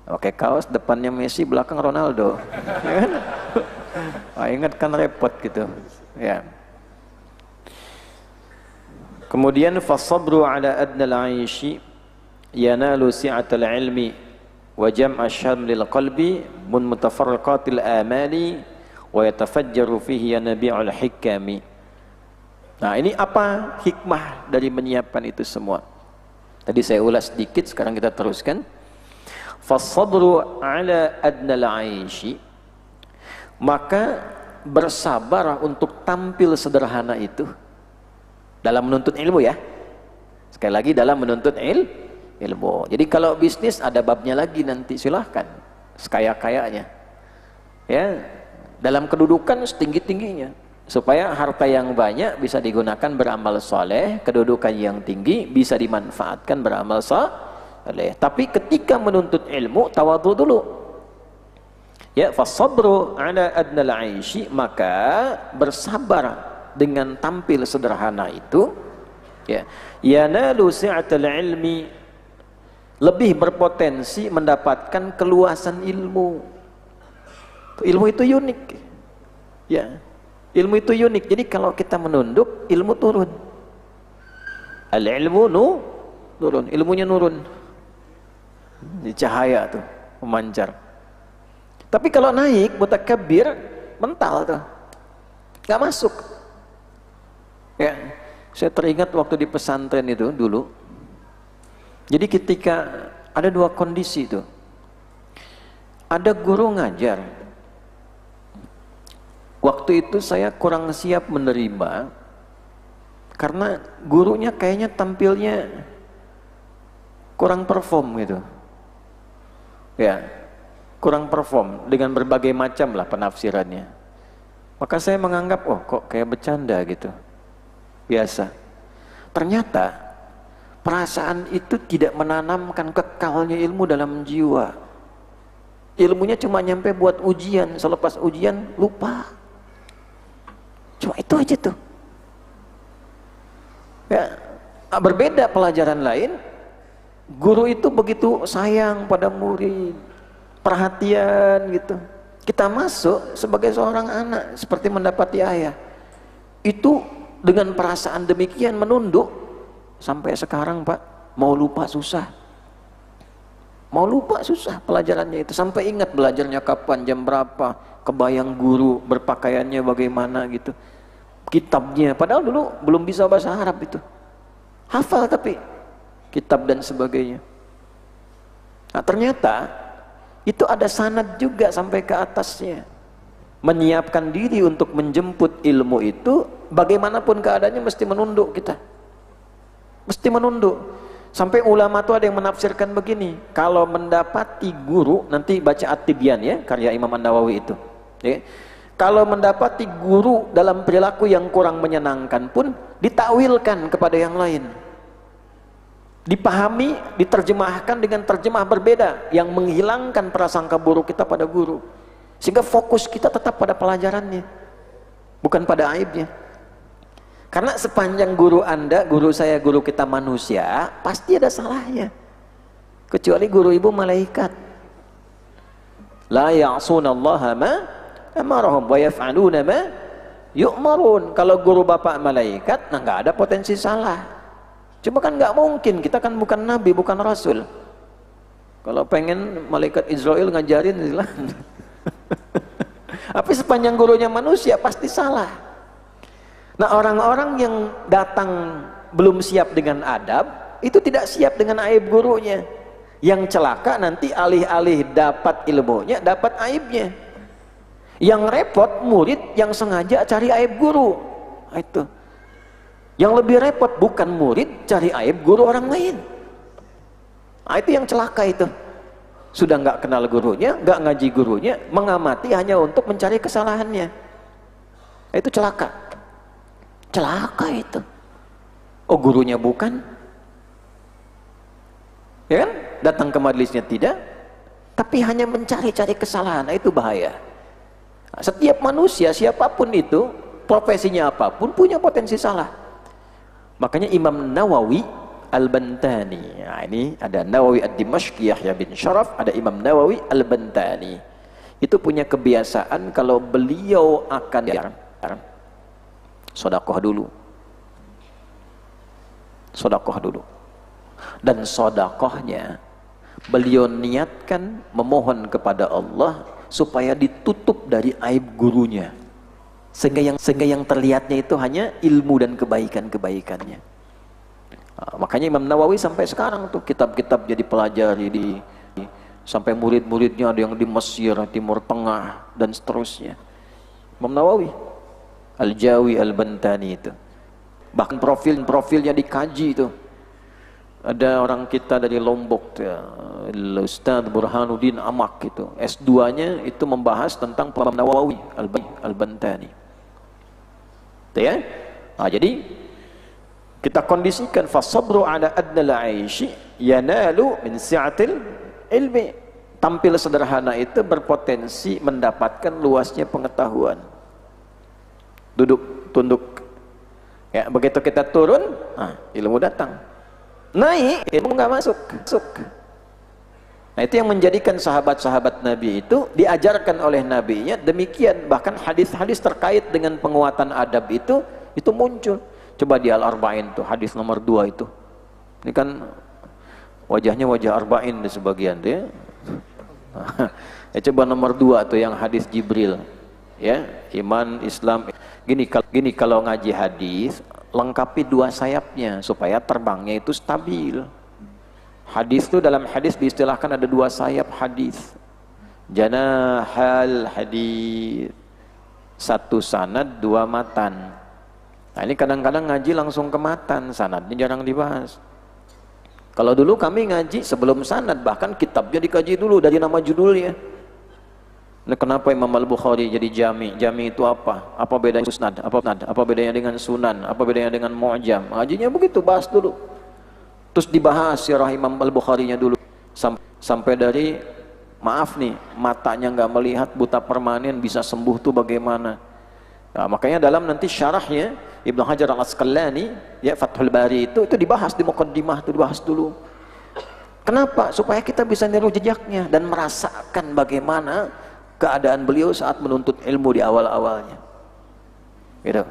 Pakai kaos depannya Messi, belakang Ronaldo, ya kan? Ingat kan repot gitu, ya. Kemudian fasabru ala adnal aishi yanalu si'atal ilmi wa jam'a syamlil qalbi mun mutafarriqatil amali wa yatafajjaru fihi yanabi'ul hikami. Nah, ini apa hikmah dari menyiapkan itu semua? Tadi saya ulas sedikit, sekarang kita teruskan. Fasabru ala adnal aishi, maka bersabar untuk tampil sederhana itu dalam menuntut ilmu, ya. Sekali lagi, dalam menuntut ilmu. Jadi kalau bisnis ada babnya lagi nanti, silahkan sekaya-kayanya, ya, dalam kedudukan setinggi-tingginya, supaya harta yang banyak bisa digunakan beramal soleh, kedudukan yang tinggi bisa dimanfaatkan beramal soleh. Tapi ketika menuntut ilmu, tawadhu dulu, ya. Fasabru ala adnal aishi, maka bersabar dengan tampil sederhana itu, ya, yanalu si'atal ilmi, lebih berpotensi mendapatkan keluasan ilmu. Ilmu itu unik, ya. Ilmu itu unik. Jadi kalau kita menunduk, ilmu turun. Al-ilmu turun, ilmunya nurun. Ini cahaya tuh memancar. Tapi kalau naik mutakabbir, mental tuh, nggak masuk. Ya, saya teringat waktu di pesantren itu dulu. Jadi ketika ada dua kondisi itu, ada guru ngajar. Waktu itu saya kurang siap menerima karena gurunya kayaknya tampilnya kurang perform gitu. Ya, kurang perform dengan berbagai macam lah penafsirannya. Maka saya menganggap, oh kok kayak bercanda gitu. Biasa. Ternyata perasaan itu tidak menanamkan kekalnya ilmu dalam jiwa. Ilmunya cuma nyampe buat ujian, selepas ujian lupa. Cuma itu aja tuh. Ya, berbeda pelajaran lain. Guru itu begitu sayang pada murid, perhatian gitu. Kita masuk sebagai seorang anak seperti mendapati ayah. Itu dengan perasaan demikian menunduk, sampai sekarang Pak, mau lupa susah. Mau lupa susah pelajarannya itu, sampai ingat belajarnya kapan, jam berapa, kebayang guru berpakaiannya bagaimana gitu, kitabnya, padahal dulu belum bisa bahasa Arab itu, hafal tapi kitab dan sebagainya. Nah, ternyata itu ada sanad juga sampai ke atasnya. Menyiapkan diri untuk menjemput ilmu itu, bagaimanapun keadaannya mesti menunduk kita. Mesti menunduk. Sampai ulama tuh ada yang menafsirkan begini, kalau mendapati guru, nanti baca At-Tibyan ya, karya Imam An-Nawawi itu. Ya. Kalau mendapati guru dalam perilaku yang kurang menyenangkan pun, ditakwilkan kepada yang lain. Dipahami, diterjemahkan dengan terjemah berbeda, yang menghilangkan prasangka buruk kita pada guru. Sehingga fokus kita tetap pada pelajarannya, bukan pada aibnya. Karena sepanjang guru Anda, guru saya, guru kita manusia, pasti ada salahnya. Kecuali guru ibu malaikat. La ya'sunallaha ma amarahum wa yaf'aluna ma yu'marun. Kalau guru bapak malaikat, nah nggak ada potensi salah. Cuma kan nggak mungkin, kita kan bukan nabi, bukan rasul. Kalau pengen malaikat Israel ngajarin, silahkan. Tapi sepanjang gurunya manusia pasti salah. Nah, orang-orang yang datang belum siap dengan adab, itu tidak siap dengan aib gurunya. Yang celaka nanti alih-alih dapat ilmunya, dapat aibnya. Yang repot murid yang sengaja cari aib guru. Itu. Yang lebih repot bukan murid cari aib guru orang lain. Itu yang celaka itu. Sudah nggak kenal gurunya, nggak ngaji gurunya, mengamati hanya untuk mencari kesalahannya. Itu celaka. Celaka itu. Oh, gurunya bukan? Ya kan? Datang ke majelisnya tidak, tapi hanya mencari-cari kesalahan. Itu bahaya. Setiap manusia, siapapun itu, profesinya apapun, punya potensi salah. Makanya Imam Nawawi Al-Bantani, nah, ini ada Nawawi Ad-Dimashqi Yahya bin Syaraf, ada Imam Nawawi Al-Bantani. Itu punya kebiasaan kalau beliau akan sedekah dulu. Sedekah dulu. Dan sedekahnya beliau niatkan memohon kepada Allah supaya ditutup dari aib gurunya. Sehingga yang terlihatnya itu hanya ilmu dan kebaikan-kebaikannya. Makanya Imam Nawawi sampai sekarang tuh kitab-kitab jadi pelajari sampai murid-muridnya ada yang di Mesir, Timur Tengah dan seterusnya. Imam Nawawi Al-Jawi Al-Bantani itu. Bahkan profilnya dikaji itu. Ada orang kita dari Lombok ya, Ustaz Burhanuddin Amak itu. S2-nya itu membahas tentang Imam Nawawi Al-Bantani. Itu ya. Jadi kita kondisikan fasabru ala adnal aishi yanalu min si'atil ilmi. Tampil sederhana itu berpotensi mendapatkan luasnya pengetahuan. Duduk, tunduk. Ya, begitu kita turun, ilmu datang. Naik, ilmu nggak masuk. Nah, itu yang menjadikan sahabat-sahabat Nabi itu diajarkan oleh Nabi-nya demikian. Bahkan hadis-hadis terkait dengan penguatan adab itu muncul. Coba di Al-Arba'in tuh, hadis nomor 2 itu. Ini kan wajahnya wajah Arba'in di sebagian tuh ya. Coba nomor 2 tuh yang hadis Jibril. Ya, iman, Islam. Gini kalau ngaji hadis, lengkapi 2 sayapnya supaya terbangnya itu stabil. Hadis itu dalam hadis diistilahkan ada 2 sayap hadis. Janahal hadis. 1 sanad, 2 matan. Nah, ini kadang-kadang ngaji langsung ke matan, sanadnya jarang dibahas. Kalau dulu kami ngaji sebelum sanad, bahkan kitabnya dikaji dulu dari nama judulnya. Nah, kenapa Imam Al-Bukhari jadi jami? Jami itu apa? Apa bedanya musnad? Apa bedanya dengan sunan? Apa bedanya dengan mu'jam? Ngajinya begitu, bahas dulu. Terus dibahas sirah Imam Al-Bukharinya dulu. Sampai dari, maaf nih, matanya nggak melihat, buta permanen, bisa sembuh tuh bagaimana? Nah, makanya dalam nanti syarahnya Ibnu Hajar Al-Asqalani ya Fathul Bari itu dibahas di muqaddimah, itu dibahas dulu. Kenapa? Supaya kita bisa niru jejaknya dan merasakan bagaimana keadaan beliau saat menuntut ilmu di awal-awalnya. Gitu.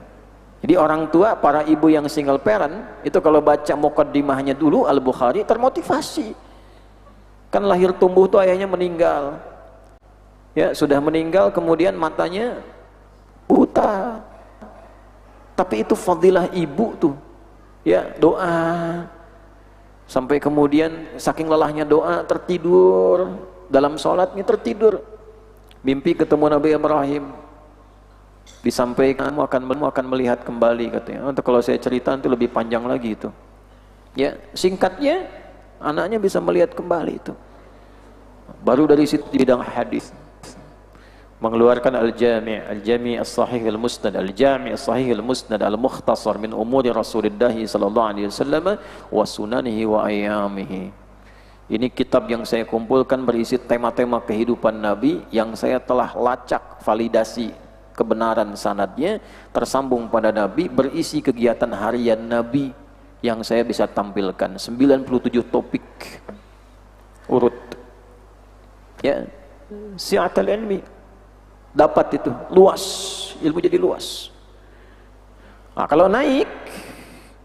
Jadi orang tua, para ibu yang single parent itu kalau baca muqaddimahnya dulu Al-Bukhari termotivasi. Kan lahir tumbuh tuh ayahnya meninggal. Ya, sudah meninggal kemudian matanya buta, tapi itu fadilah ibu tuh ya, doa sampai kemudian saking lelahnya doa tertidur dalam sholatnya, tertidur mimpi ketemu Nabi Ibrahim, disampaikan kamu akan melihat kembali katanya. Untuk kalau saya cerita nanti lebih panjang lagi itu ya, singkatnya anaknya bisa melihat kembali itu. Baru dari situ di bidang hadis mengeluarkan Al-Jami' As-Sahih Al-Musnad, Al-Jami' As-Sahih Al-Musnad Al-Mukhtasar min umuri Rasulullah sallallahu alaihi wasallam wa sunanihi wa ayyamihi. Ini kitab yang saya kumpulkan berisi tema-tema kehidupan Nabi yang saya telah lacak validasi kebenaran sanadnya, tersambung pada Nabi, berisi kegiatan harian Nabi yang saya bisa tampilkan 97 topik urut ya, si'atul ilmi. Dapat itu luas, ilmu jadi luas. Nah, kalau naik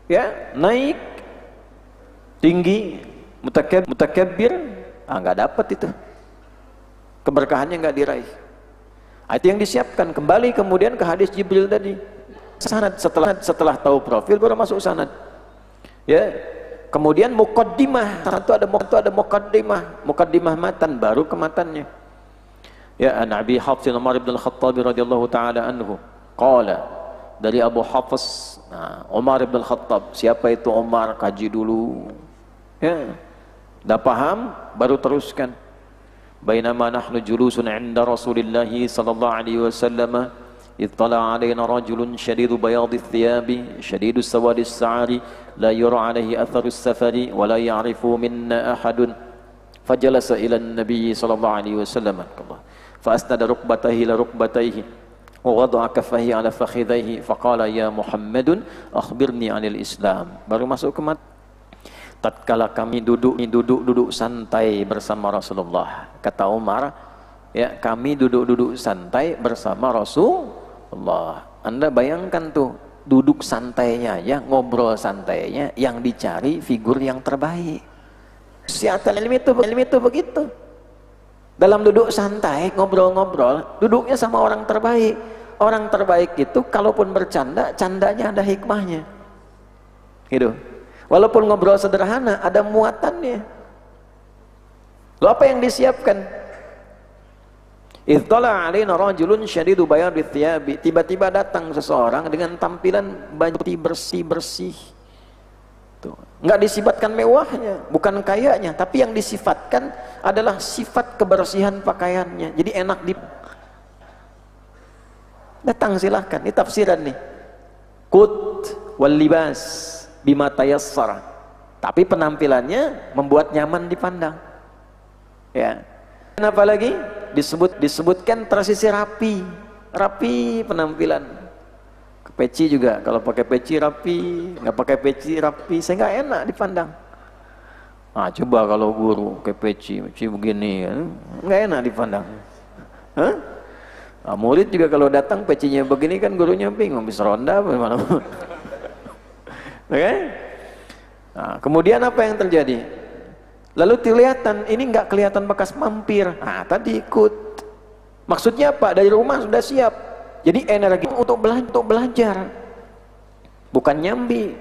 ya, naik tinggi, mutakabbir, nggak dapat itu, keberkahannya nggak diraih. Itu yang disiapkan. Kembali kemudian ke hadis Jibril tadi, sanad. Setelah tahu profil baru masuk sanad ya. Kemudian muqaddimah, ada muqaddimah matan, baru ke matannya. Ya, an Abi Hafs Umar bin Al-Khattab radhiyallahu taala anhu qala, dari Abu Hafs Umar bin Al-Khattab. Siapa itu Umar? Kaji dulu ya, Dah paham, baru teruskan. Bainama nahnu julusun 'inda Rasulillah sallallahu alaihi wasallam, ittala 'alaina rajulun shadidu bayadhi thiyabi, shadidu sawadi as-sa'ari, la yura 'alaihi atharu as-safari, wa la ya'rifu minna ahadun. Fajalasa ila an-nabi sallallahu alaihi wasallam. Fa asnada rukbatayhi ila rukbatayhi, wa wada'a kaffayhi 'ala fakhidhayhi, faqala ya Muhammadun akhbirni 'anil Islam. Baru masuk ke mat. Tatkala kami duduk santai bersama Rasulullah, kata Umar, ya kami duduk santai bersama Rasulullah. Anda bayangkan tuh, duduk santainya ya, ngobrol santainya, yang dicari figur yang terbaik. Siatal ilmi itu begitu. Dalam duduk santai, ngobrol-ngobrol, duduknya sama orang terbaik. Orang terbaik itu kalaupun bercanda, candanya ada hikmahnya. Gitu. Walaupun ngobrol sederhana, ada muatannya. Lalu apa yang disiapkan? Ittala 'alaina rajulun syadidu bayadhi thiyabi. Tiba-tiba datang seseorang dengan tampilan baju bersih-bersih. Tuh. Nggak disifatkan mewahnya, bukan kayanya, tapi yang disifatkan adalah sifat kebersihan pakaiannya. Jadi enak di datang, silahkan. Ini tafsiran nih. Qut wal libas bima tayassara, tapi penampilannya membuat nyaman dipandang, ya. Kenapa lagi disebutkan tersisi rapi penampilan. Ke peci juga, kalau pakai peci rapi, nggak pakai peci rapi, saya nggak enak dipandang. Ah, coba kalau guru ke peci begini, nggak enak dipandang. Hah? Nah, murid juga kalau datang pecinya begini kan gurunya bingung, bisa ronda bagaimana? Okay? Nah, kemudian apa yang terjadi? Lalu kelihatan, ini nggak kelihatan bekas mampir. Nah, tadi ikut. Maksudnya apa? Dari rumah sudah siap. Jadi energi untuk belajar, bukan nyambi.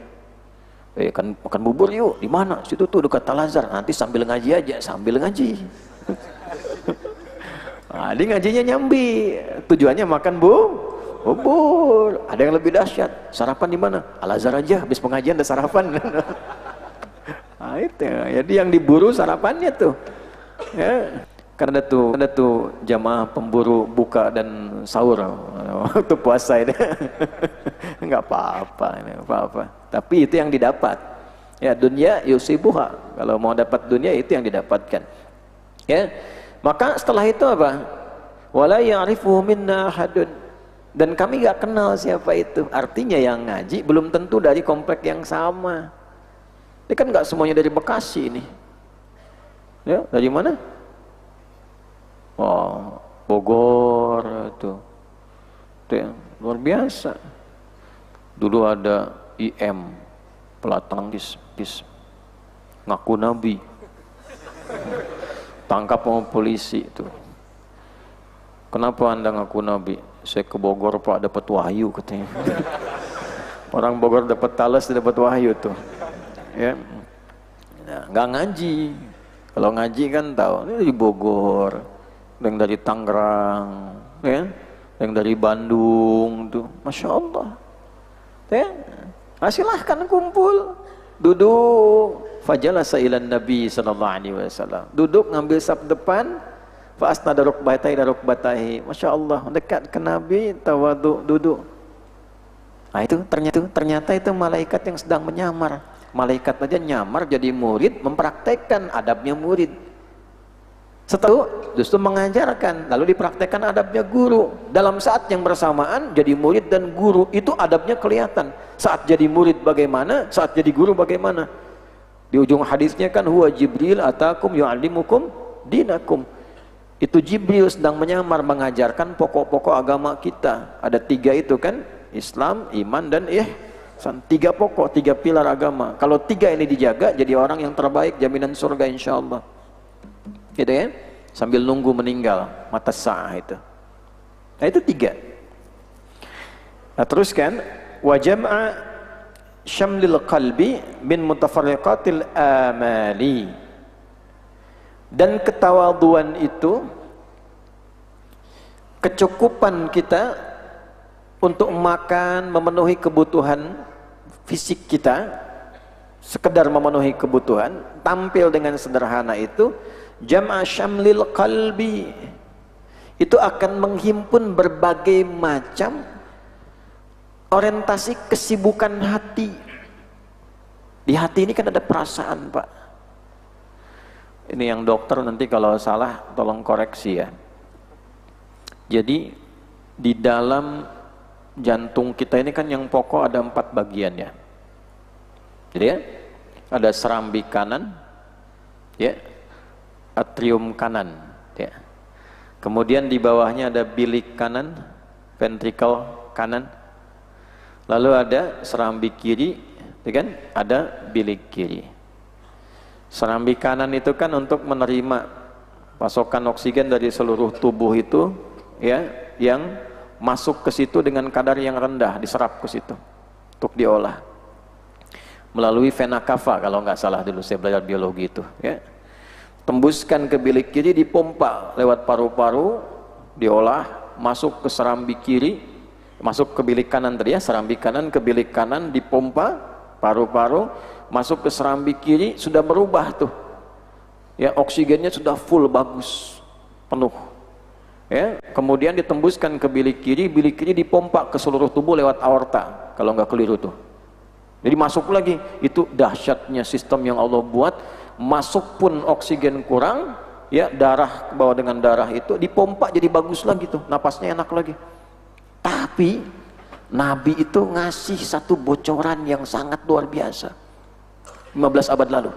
Kan makan bubur yuk. Di mana? Situ tuh dekat Al-Azhar. Nanti sambil ngaji aja, sambil ngaji. Nah, dia ngajinya nyambi. Tujuannya makan bubur. Ada yang lebih dahsyat, sarapan di mana? Al-Azhar aja, habis pengajian ada sarapan. Nah, itu. Jadi yang diburu sarapannya tuh. Ya. Karena ada tuh jamaah pemburu buka dan sahur waktu puasa ini. Enggak apa-apa. Tapi itu yang didapat. Ya, dunia yusibuha. Kalau mau dapat dunia itu yang didapatkan. Ya. Maka setelah itu apa? Wala ya'rifu minna ahadun. Dan kami gak kenal siapa itu. Artinya yang ngaji belum tentu dari komplek yang sama. Ini kan gak semuanya dari Bekasi ini. Ya, dari mana? Oh, Bogor tuh. Itu ya, luar biasa. Dulu ada IM, pelatangkis, ngaku nabi. Tangkap sama polisi itu. Kenapa Anda ngaku nabi? Saya ke Bogor Pak, dapat wahyu katanya. Orang Bogor dapat talas, dapat wahyu tuh. Ya. Nah, nggak ngaji. Kalau ngaji kan tahu, ini dari Bogor, yang dari Tangerang, ya, yang dari Bandung tuh, masya Allah. Ya, silahkan kumpul, duduk. Fajalasa ilan Nabi sallallahu alaihi wasallam. Duduk ngambil saf depan. Fa'asnada rukbatahi, masya Allah, dekat ke Nabi, tawadhu, duduk. Nah itu ternyata itu malaikat yang sedang menyamar. Malaikat aja nyamar jadi murid, mempraktekkan adabnya murid. Setelah justru mengajarkan, lalu dipraktekkan adabnya guru. Dalam saat yang bersamaan jadi murid dan guru itu adabnya kelihatan. Saat jadi murid bagaimana, saat jadi guru bagaimana. Di ujung hadisnya kan huwa Jibril atakum yu'allimukum dinakum. Itu Jibril sedang menyamar mengajarkan pokok-pokok agama kita. Ada 3 itu kan, Islam, iman, dan ihsan. 3 pokok, 3 pilar agama. Kalau 3 ini dijaga, jadi orang yang terbaik, jaminan surga insya Allah. Gitu ya, sambil nunggu meninggal, mata sa'ah itu. Nah itu 3. Nah terus kan, wa jam'a syamlil qalbi min mutafarriqatil amali. Dan ketawaduan itu kecukupan kita untuk makan, memenuhi kebutuhan fisik kita sekedar memenuhi kebutuhan, tampil dengan sederhana itu jam'a syamlil qalbi, itu akan menghimpun berbagai macam orientasi kesibukan hati. Di hati ini kan ada perasaan, Pak. Ini yang dokter nanti kalau salah tolong koreksi ya. Jadi di dalam jantung kita ini kan yang pokok ada 4 bagian ya. Jadi ya, ada serambi kanan, ya, atrium kanan, ya. Kemudian di bawahnya ada bilik kanan, ventricle kanan. Lalu ada serambi kiri, ya kan? Ada bilik kiri. Serambi kanan itu kan untuk menerima pasokan oksigen dari seluruh tubuh itu, ya, yang masuk ke situ dengan kadar yang rendah, diserap ke situ untuk diolah melalui vena cava kalau nggak salah dulu saya belajar biologi itu, ya. Tembuskan ke bilik kiri, dipompa lewat paru-paru, diolah, masuk ke serambi kiri, masuk ke bilik kanan tadi ya, serambi kanan ke bilik kanan, dipompa paru-paru, masuk ke serambi kiri, sudah berubah tuh, ya, oksigennya sudah full, bagus, penuh, ya. Kemudian ditembuskan ke bilik kiri dipompa ke seluruh tubuh lewat aorta kalau nggak keliru tuh. Jadi masuk lagi, itu dahsyatnya sistem yang Allah buat. Masuk pun oksigen kurang, ya, darah bawa dengan darah itu dipompa jadi bagus lagi tuh, napasnya enak lagi. Tapi Nabi itu ngasih satu bocoran yang sangat luar biasa 15 abad lalu.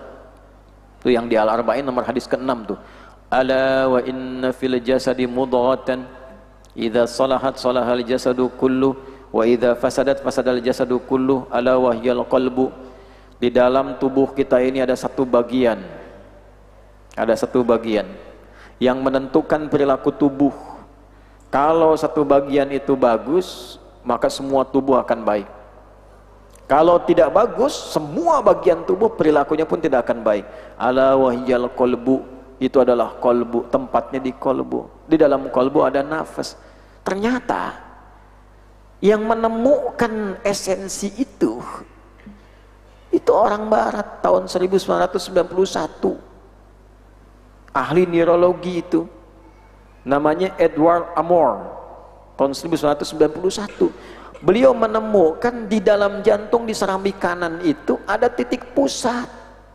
Itu yang di Al-Arba'in nomor hadis ke-6 tuh. Ala wa inna fil jasadi mudghatan idza salahat salahal jasadu kullu wa idza fasadat fasadal jasadu kullu ala wahyal qalbu. Di dalam tubuh kita ini ada satu bagian yang menentukan perilaku tubuh. Kalau satu bagian itu bagus, maka semua tubuh akan baik. Kalau tidak bagus, semua bagian tubuh perilakunya pun tidak akan baik. Ala wahyal qalbu, itu adalah qalbu, tempatnya di qalbu. Di dalam qalbu ada nafas. Ternyata yang menemukan esensi itu orang barat tahun 1991, ahli neurologi itu namanya Edward Amor, tahun 1991. Beliau menemukan di dalam jantung di serambi kanan itu ada titik pusat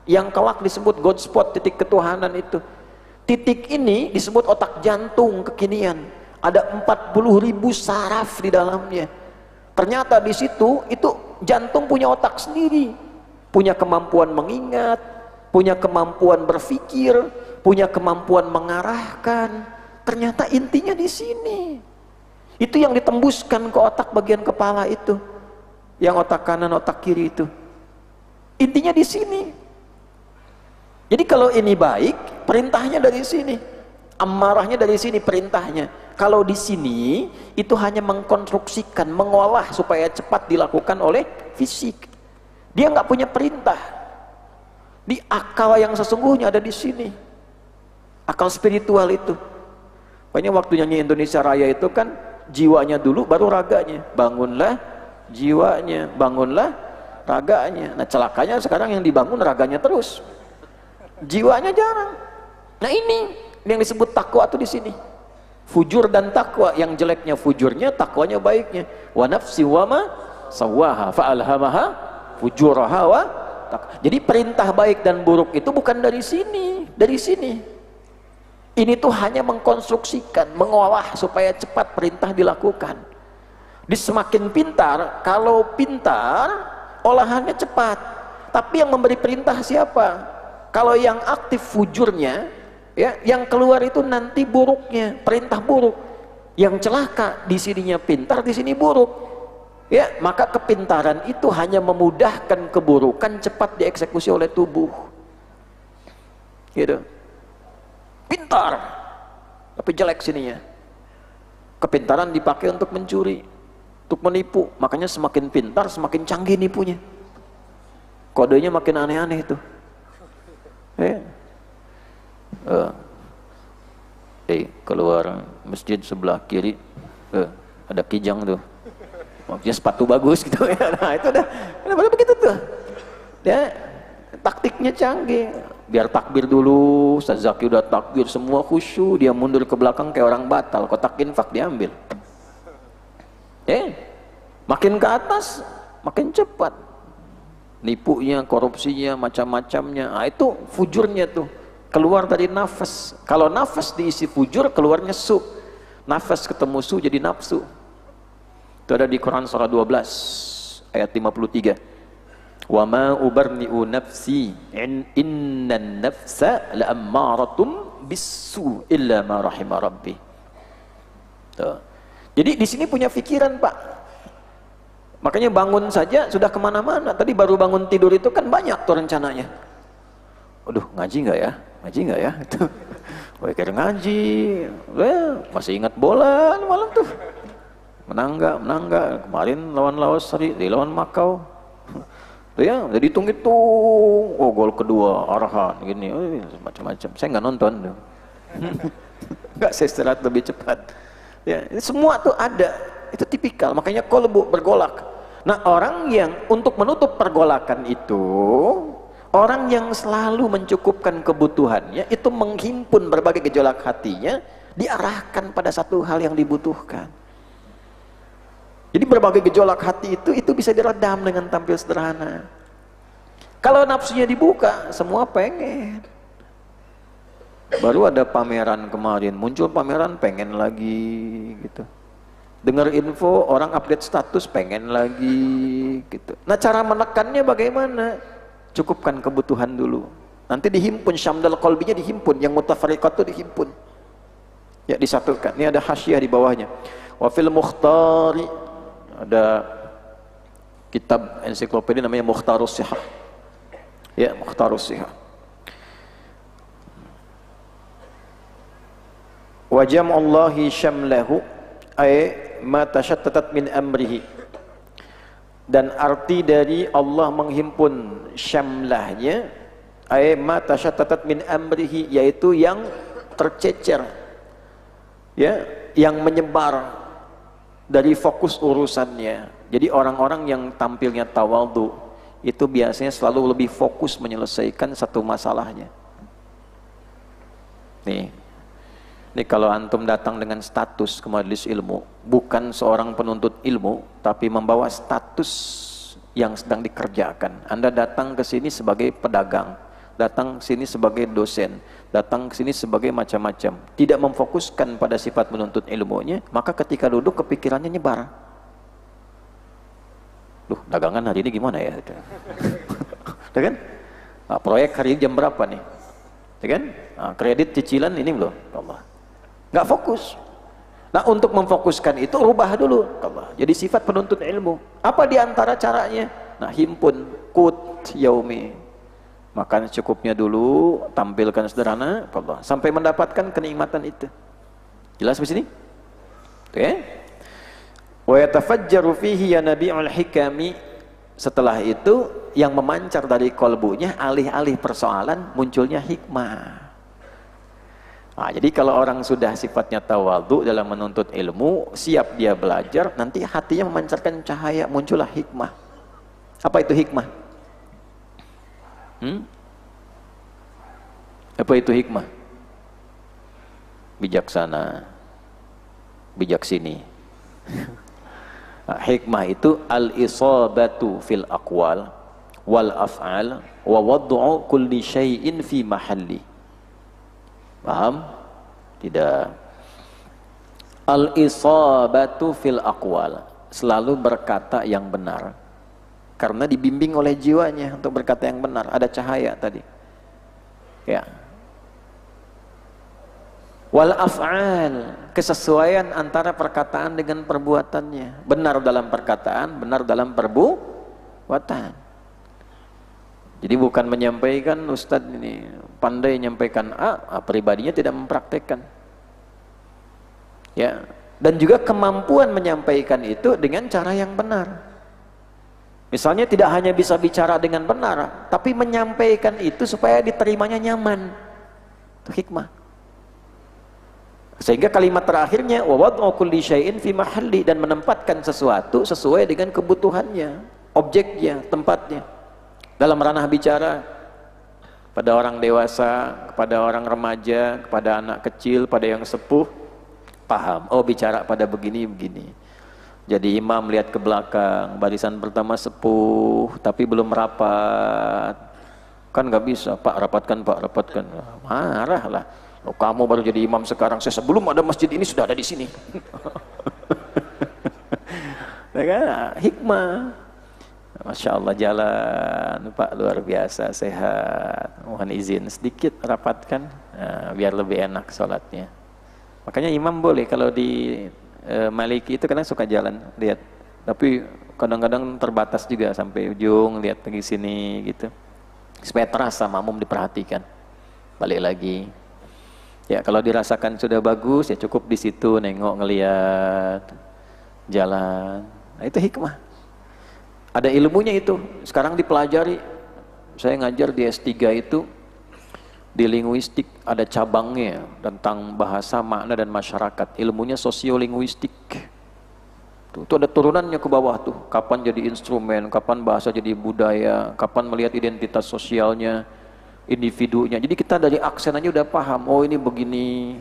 yang kelak disebut God spot, titik ketuhanan itu. Titik ini disebut otak jantung kekinian. Ada 40.000 saraf di dalamnya. Ternyata di situ itu jantung punya otak sendiri, punya kemampuan mengingat, punya kemampuan berpikir, punya kemampuan mengarahkan. Ternyata intinya di sini. Itu yang ditembuskan ke otak bagian kepala itu, yang otak kanan, otak kiri itu. Intinya di sini. Jadi kalau ini baik, perintahnya dari sini. Amarahnya dari sini, perintahnya. Kalau di sini itu hanya mengkonstruksikan, mengolah supaya cepat dilakukan oleh fisik. Dia nggak punya perintah. Di akal yang sesungguhnya ada di sini. Akal spiritual itu. Makanya waktu nyanyi Indonesia Raya itu kan jiwanya dulu baru raganya. Bangunlah jiwanya, bangunlah raganya. Nah celakanya sekarang yang dibangun raganya terus. Jiwanya jarang. Nah ini yang disebut takwa itu di sini. Fujur dan takwa, yang jeleknya fujurnya, takwanya baiknya. Wa nafsi wa ma sawaha fa alhamaha fujuraha wa taqwa. Jadi perintah baik dan buruk itu bukan dari sini, dari sini. Ini tuh hanya mengkonstruksikan, mengolah supaya cepat perintah dilakukan. Di semakin pintar, kalau pintar olahannya cepat. Tapi yang memberi perintah siapa? Kalau yang aktif fujurnya, ya, yang keluar itu nanti buruknya, perintah buruk. Yang celaka di sininya pintar, di sini buruk. Ya, maka kepintaran itu hanya memudahkan keburukan cepat dieksekusi oleh tubuh. Gitu. Pintar, tapi jelek sininya. Kepintaran dipakai untuk mencuri, untuk menipu. Makanya semakin pintar, semakin canggih nipunya. Kodenya makin aneh-aneh itu. Keluar masjid sebelah kiri, ada kijang tuh, maksudnya sepatu bagus gitu ya. Nah itu udah begitu tuh, ya. Taktiknya canggih. Biar takbir dulu, Ustaz Zaki udah takbir semua khusyuk, dia mundur ke belakang kayak orang batal, kotak infak diambil. Makin ke atas, makin cepat. Nipunya, korupsinya, macam-macamnya. Nah, itu fujurnya tuh. Keluar dari nafas. Kalau nafas diisi fujur, keluarnya su. Nafas ketemu su jadi nafsu. Itu ada di Quran surah 12 ayat 53. Wa ma ubarni'u nafsi innan nafsa la'ammaratum bisu illa ma rahima rabbi. Tuh. Jadi di sini punya pikiran, Pak. Makanya bangun saja sudah kemana-mana. Tadi baru bangun tidur itu kan banyak tuh rencananya. Aduh, ngaji nggak ya? Ngaji nggak ya? Itu, kira ngaji. Masih ingat bola malam tuh. Menang nggak? Kemarin lawan Lawasari, di lawan Makau. Tuh ya, jadi hitung-hitung. Oh, gol kedua, arahan, gini, macam-macam. Saya nggak nonton tuh. Nggak, saya istirahat lebih cepat. Ya, ini semua tuh ada. Itu tipikal. Makanya qalbu bergolak. Nah, orang yang untuk menutup pergolakan itu, orang yang selalu mencukupkan kebutuhannya, itu menghimpun berbagai gejolak hatinya, diarahkan pada satu hal yang dibutuhkan. Jadi berbagai gejolak hati itu bisa diredam dengan tampil sederhana. Kalau nafsunya dibuka, semua pengen. Baru ada pameran kemarin, muncul pameran pengen lagi gitu. Dengar info orang update status pengen lagi gitu. Nah, cara menekannya bagaimana? Cukupkan kebutuhan dulu. Nanti dihimpun, syamdal qalbinya dihimpun, yang mutafariqat itu dihimpun. Ya, disatukan. Ini ada hasyiah di bawahnya. Wa fil mukhtari, ada kitab ensiklopedia namanya Mukhtarus Shihah. Ya, Mukhtarus Shihah. Wa jam'ullahi syamlahu ay ma tashattatat min amrihi. Dan arti dari Allah menghimpun syamlahnya ay ma tashattatat min amrihi, yaitu yang tercecer, ya, yang menyebar dari fokus urusannya. Jadi orang-orang yang tampilnya tawadhu itu biasanya selalu lebih fokus menyelesaikan satu masalahnya. Nih, kalau antum datang dengan status ke majelis ilmu, bukan seorang penuntut ilmu, tapi membawa status yang sedang dikerjakan. Anda datang ke sini sebagai pedagang, datang sini sebagai dosen, datang sini sebagai macam-macam, tidak memfokuskan pada sifat menuntut ilmunya, maka ketika duduk kepikirannya nyebar. Loh, dagangan hari ini gimana ya? Ya kan? Nah, proyek hari ini jam berapa nih? Ya kan? Nah, kredit cicilan ini belum? Allah. Nggak fokus. Nah, untuk memfokuskan itu rubah dulu. Allah. Jadi sifat penuntut ilmu. Apa diantara caranya? Nah, himpun qut yaumi. Makan cukupnya dulu, tampilkan sederhana, Allah, sampai mendapatkan kenikmatan itu. Jelas di sini? Oke. Wa yatafajjaru fihi yanabi'ul hikami. Setelah itu yang memancar dari kolbunya, alih-alih persoalan munculnya hikmah. Nah, jadi kalau orang sudah sifatnya tawadhu dalam menuntut ilmu, siap dia belajar, nanti hatinya memancarkan cahaya, muncullah hikmah. Apa itu hikmah? Apa itu hikmah? Bijaksana, bijaksini. Nah, hikmah itu al-isabatu fil aqwal wal af'al wa wad'u kulli syai'in fi mahalli. Paham? Tidak. Al-isabatu fil aqwal, selalu berkata yang benar. Karena dibimbing oleh jiwanya untuk berkata yang benar, ada cahaya tadi. Ya. Wal af'al, kesesuaian antara perkataan dengan perbuatannya. Benar dalam perkataan, benar dalam perbuatan. Jadi bukan menyampaikan Ustadz ini pandai menyampaikan A, pribadinya tidak mempraktekkan. Ya. Dan juga kemampuan menyampaikan itu dengan cara yang benar. Misalnya tidak hanya bisa bicara dengan benar, tapi menyampaikan itu supaya diterimanya nyaman. Itu hikmah. Sehingga kalimat terakhirnya wa wad'u kulli syai'in fi mahalli, dan menempatkan sesuatu sesuai dengan kebutuhannya, objeknya, tempatnya. Dalam ranah bicara, pada orang dewasa, kepada orang remaja, kepada anak kecil, pada yang sepuh, paham. Oh, bicara pada begini-begini. Jadi imam lihat ke belakang, barisan pertama sepuh, tapi belum rapat. Kan nggak bisa, Pak rapatkan, Pak rapatkan. Marah lah. Oh, kamu baru jadi imam sekarang, saya sebelum ada masjid ini sudah ada di sini. Ya kan? Hikmah. Masya Allah, jalan Pak luar biasa, sehat. Mohon izin sedikit rapatkan, nah, biar lebih enak sholatnya. Makanya imam boleh kalau di Maliki itu kadang suka jalan lihat, tapi kadang-kadang terbatas juga sampai ujung lihat pergi sini gitu, supaya terasa makmum diperhatikan. Balik lagi, ya kalau dirasakan sudah bagus ya cukup di situ nengok ngelihat jalan. Nah, itu hikmah. Ada ilmunya itu. Sekarang dipelajari. Saya ngajar di S3 itu di linguistik, ada cabangnya tentang bahasa, makna dan masyarakat. Ilmunya sosiolinguistik. Itu ada turunannya ke bawah tuh. Kapan jadi instrumen, kapan bahasa jadi budaya, kapan melihat identitas sosialnya individunya. Jadi kita dari aksen aja udah paham. Oh ini begini.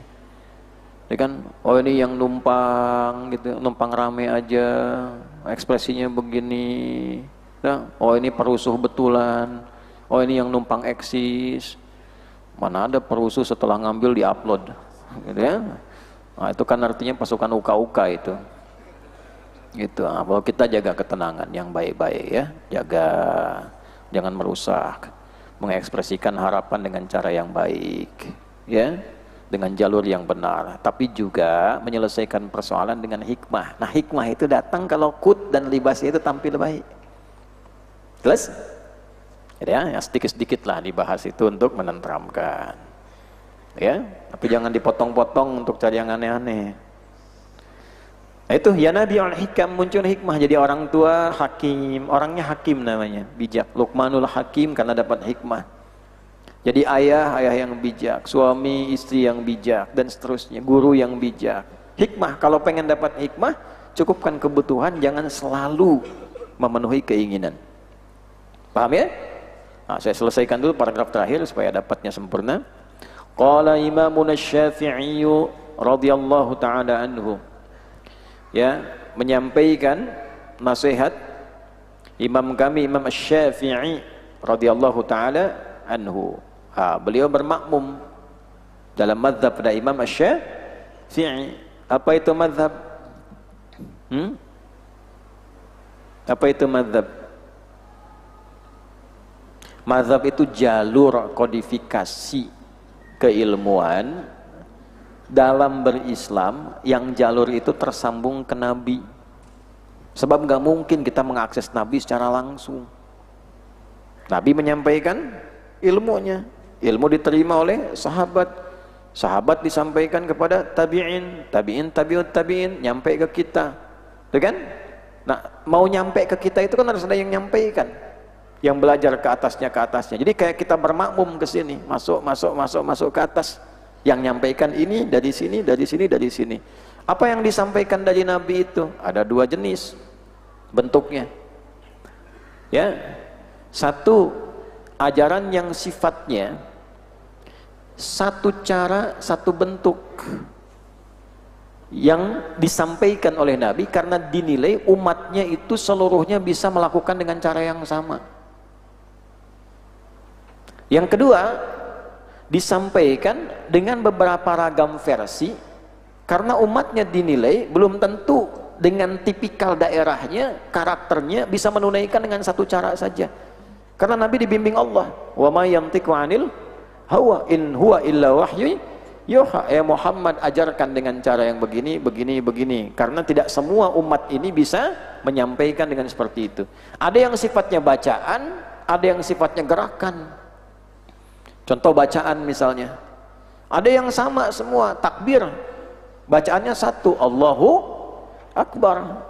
Ya kan? Oh ini yang numpang gitu, numpang rame aja, ekspresinya begini. Nah, oh ini perusuh betulan. Oh ini yang numpang eksis. Mana ada perusuh setelah ngambil di-upload gitu ya. Nah, itu kan artinya pasukan uka-uka itu. Gitu. Nah, bahwa kita jaga ketenangan yang baik-baik ya. Jaga, jangan merusak. Mengekspresikan harapan dengan cara yang baik ya. Dengan jalur yang benar. Tapi juga menyelesaikan persoalan dengan hikmah. Nah, hikmah itu datang kalau kut dan libasnya itu tampil baik. Jelas? Ya, sedikit-sedikit lah dibahas itu untuk menenteramkan. Ya, tapi jangan dipotong-potong untuk cari yang aneh-aneh. Nah, itu ya Nabiul Hikam, muncul hikmah. Jadi orang tua hakim, orangnya hakim namanya, bijak. Luqmanul Hakim karena dapat hikmah. Jadi ayah yang bijak, suami istri yang bijak dan seterusnya, guru yang bijak. Hikmah, kalau pengen dapat hikmah, cukupkan kebutuhan, jangan selalu memenuhi keinginan. Paham ya? Nah, saya selesaikan dulu paragraf terakhir supaya dapatnya sempurna. Qala Imamun Asy-Syafi'i radhiyallahu taala anhu. Ya, menyampaikan nasihat imam kami Imam Asy-Syafi'i radhiyallahu taala anhu. Beliau bermakmum dalam mazhab pada Imam Asy-Syafi'i. Apa itu mazhab? Apa itu mazhab? Mazhab itu jalur kodifikasi keilmuan dalam berislam yang jalur itu tersambung ke Nabi. Sebab nggak mungkin kita mengakses Nabi secara langsung. Nabi menyampaikan ilmunya, ilmu diterima oleh sahabat, sahabat disampaikan kepada tabi'in, tabi'ut tabi'in, nyampe ke kita, itu kan? Nah, mau nyampe ke kita itu kan harus ada yang nyampaikan, yang belajar ke atasnya. Jadi kayak kita bermakmum ke sini, masuk ke atas, yang nyampaikan ini dari sini, dari sini, dari sini. Apa yang disampaikan dari Nabi itu ada dua jenis bentuknya, ya. Satu, ajaran yang sifatnya satu cara, satu bentuk yang disampaikan oleh Nabi karena dinilai umatnya itu seluruhnya bisa melakukan dengan cara yang sama. Yang kedua, disampaikan dengan beberapa ragam versi karena umatnya dinilai belum tentu dengan tipikal daerahnya, karakternya bisa menunaikan dengan satu cara saja. Karena Nabi dibimbing Allah, wa ma yantiqu 'anil hawa in huwa illa wahyu yuha. Ya Muhammad, ajarkan dengan cara yang begini, begini. Karena tidak semua umat ini bisa menyampaikan dengan seperti itu. Ada yang sifatnya bacaan, ada yang sifatnya gerakan. Contoh bacaan misalnya, ada yang sama semua, takbir, bacaannya satu, Allahu Akbar.